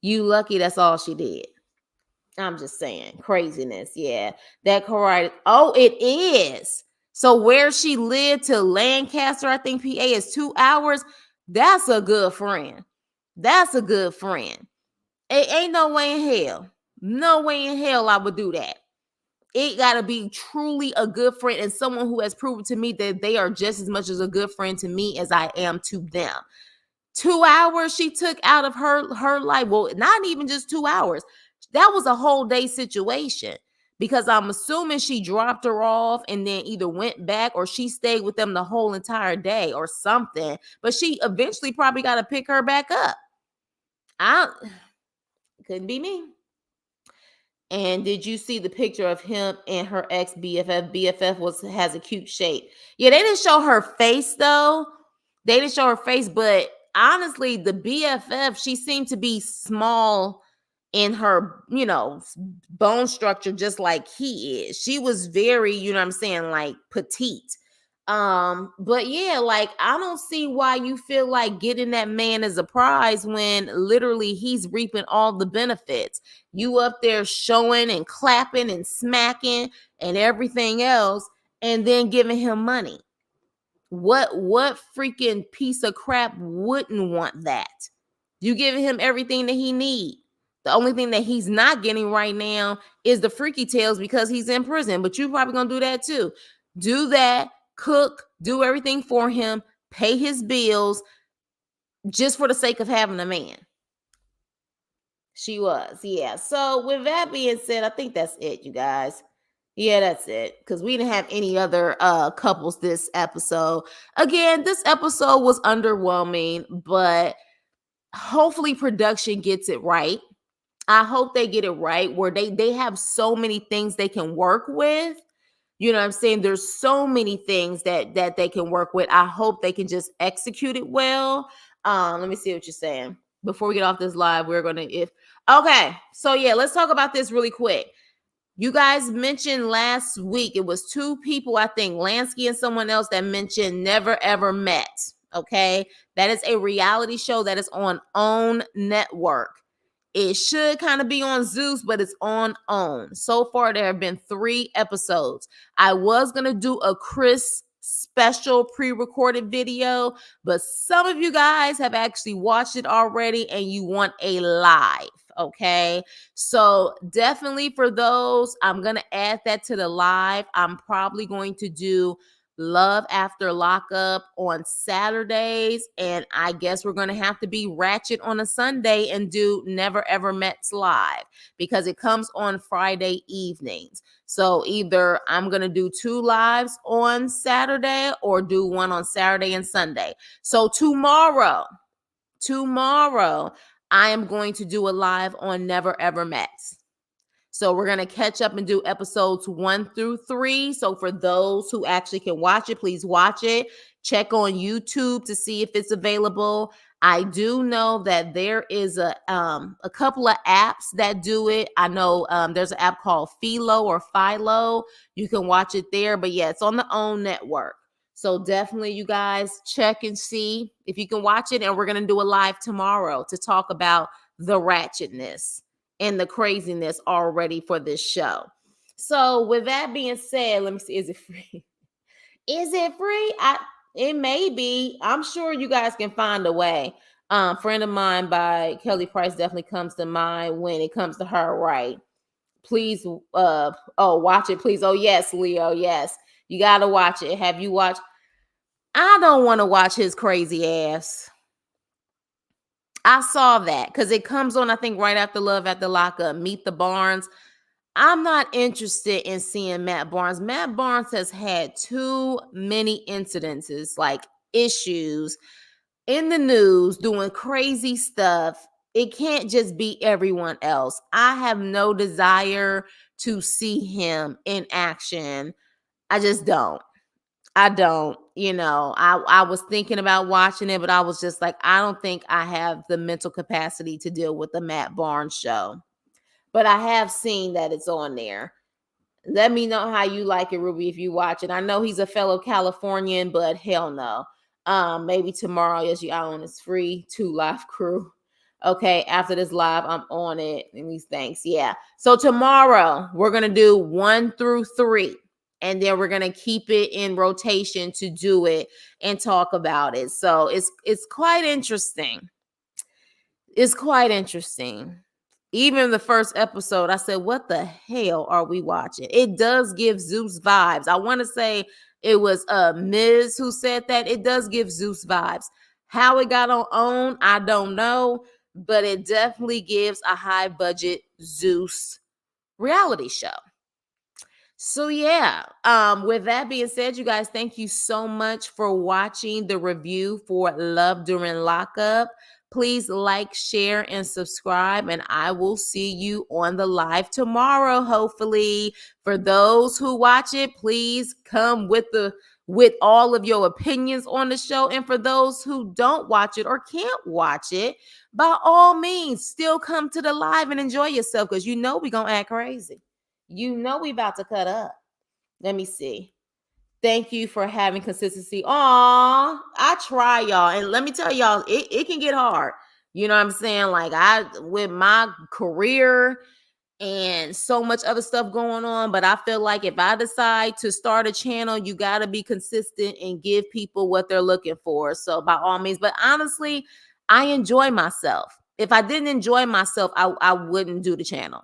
You lucky that's all she did. I'm just saying. Craziness. Yeah. That karate. Oh, it is. So where she lived to Lancaster, I think PA, is 2 hours. That's a good friend. That's a good friend. It ain't no way in hell. No way in hell I would do that. It got to be truly a good friend and someone who has proven to me that they are just as much as a good friend to me as I am to them. 2 hours she took out of her life. Well, not even just 2 hours. That was a whole day situation, because I'm assuming she dropped her off and then either went back or she stayed with them the whole entire day or something. But she eventually probably got to pick her back up. Couldn't be me. And did you see the picture of him and her ex BFF? BFF has a cute shape. Yeah, they didn't show her face though. They didn't show her face, but honestly, the BFF, she seemed to be small in her, bone structure, just like he is. She was very, you know what I'm saying, like petite. But yeah, like, I don't see why you feel like getting that man as a prize when literally he's reaping all the benefits. You up there showing and clapping and smacking and everything else, and then giving him money. What freaking piece of crap wouldn't want that? You giving him everything that he needs. The only thing that he's not getting right now is the freaky tales because he's in prison. But you probably gonna do that too. Do that, cook, do everything for him, pay his bills, just for the sake of having a man. She was, yeah. So with that being said, I think that's it, you guys. Yeah, that's it. Because we didn't have any other couples this episode. Again, this episode was underwhelming, but hopefully production gets it right. I hope they get it right where they have so many things they can work with. You know what I'm saying? There's so many things that they can work with. I hope they can just execute it well. Let me see what you're saying. Before we get off this live, we're gonna okay. So yeah, let's talk about this really quick. You guys mentioned last week, it was 2 people, I think, Lansky and someone else, that mentioned Never Ever Met. Okay, that is a reality show that is on OWN Network. It should kind of be on Zeus, but it's on OWN. So far, there have been 3 episodes. I was going to do a Chris special pre-recorded video, but some of you guys have actually watched it already and you want a live. Okay, so definitely for those, I'm going to add that to the live. I'm probably going to do Love After Lockup on Saturdays, and I guess we're going to have to be ratchet on a Sunday and do Never Ever Met's live because it comes on Friday evenings. So either I'm going to do 2 lives on Saturday or do one on Saturday and Sunday. So tomorrow, I am going to do a live on Never Ever Met's. So we're going to catch up and do episodes 1 through 3. So for those who actually can watch it, please watch it. Check on YouTube to see if it's available. I do know that there is a couple of apps that do it. I know there's an app called Philo or Philo. You can watch it there. But yeah, it's on the OWN network. So definitely, you guys check and see if you can watch it. And we're going to do a live tomorrow to talk about the ratchetness and the craziness already for this show. So with that being said, let me see. Is it free? Is it free? It may be. I'm sure you guys can find a way. Friend of Mine by Kelly Price definitely comes to mind when it comes to her, right? Please, watch it, please. Oh, yes, Leo, yes. You gotta watch it. Have you watched? I don't want to watch his crazy ass. I saw that because it comes on, I think, right after Love After Lockup, Meet the Barnes. I'm not interested in seeing Matt Barnes. Matt Barnes has had too many incidences, like issues in the news, doing crazy stuff. It can't just be everyone else. I have no desire to see him in action. I just don't. I don't, I was thinking about watching it, but I was just like, I don't think I have the mental capacity to deal with the Matt Barnes show. But I have seen that it's on there. Let me know how you like it, Ruby, if you watch it. I know he's a fellow Californian, but hell no. Maybe tomorrow, yes, you own is free. 2 live crew. Okay, after this live, I'm on it. And these thanks. Yeah. So tomorrow we're gonna do 1 through 3. And then we're gonna keep it in rotation to do it and talk about it. So it's quite interesting. It's quite interesting. Even the first episode, I said, what the hell are we watching? It does give Zeus vibes. I want to say it was Miz who said that. It does give Zeus vibes. How it got on OWN, I don't know, but it definitely gives a high budget Zeus reality show. So yeah, with that being said, you guys, thank you so much for watching the review for Love During Lockup. Please like, share, and subscribe, and I will see you on the live tomorrow, hopefully. For those who watch it, please come with all of your opinions on the show. And for those who don't watch it or can't watch it, by all means, still come to the live and enjoy yourself, because we're gonna act crazy. We about to cut up. Let me see. Thank you for having consistency. Aw, I try, y'all. And let me tell y'all, it can get hard. You know what I'm saying? Like, with my career and so much other stuff going on, but I feel like if I decide to start a channel, you got to be consistent and give people what they're looking for. So by all means, but honestly, I enjoy myself. If I didn't enjoy myself, I wouldn't do the channel.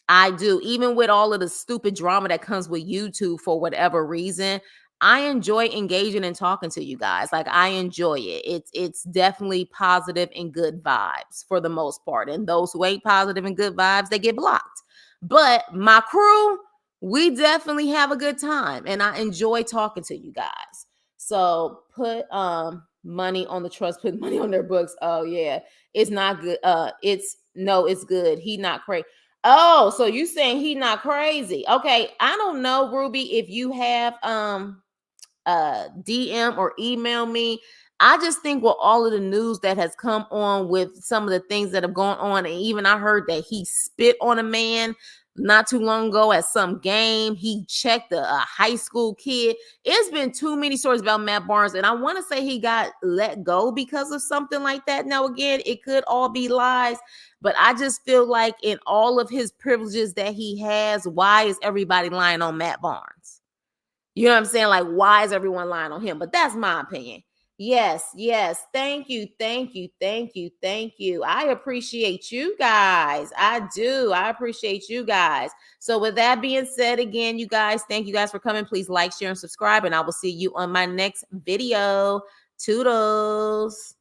I do. Even with all of the stupid drama that comes with YouTube for whatever reason, I enjoy engaging and talking to you guys. Like, I enjoy it. It's definitely positive and good vibes for the most part. And those who ain't positive and good vibes, they get blocked. But my crew, we definitely have a good time, and I enjoy talking to you guys. So put money on the trust, put money on their books. Oh yeah, it's not good. It's good. He not crazy. Oh, so you saying he not crazy? Okay, I don't know, Ruby. If you have DM or email me. I just think with all of the news that has come on with some of the things that have gone on, and even I heard that he spit on a man not too long ago at some game. He checked a high school kid. It's been too many stories about Matt Barnes, and I want to say he got let go because of something like that. Now, again, it could all be lies, but I just feel like in all of his privileges that he has, why is everybody lying on Matt Barnes? You know what I'm saying? Like, why is everyone lying on him? But that's my opinion. Yes, yes. Thank you. Thank you. Thank you. Thank you. I appreciate you guys. I do. I appreciate you guys. So with that being said, again, you guys, thank you guys for coming. Please like, share, and subscribe. And I will see you on my next video. Toodles.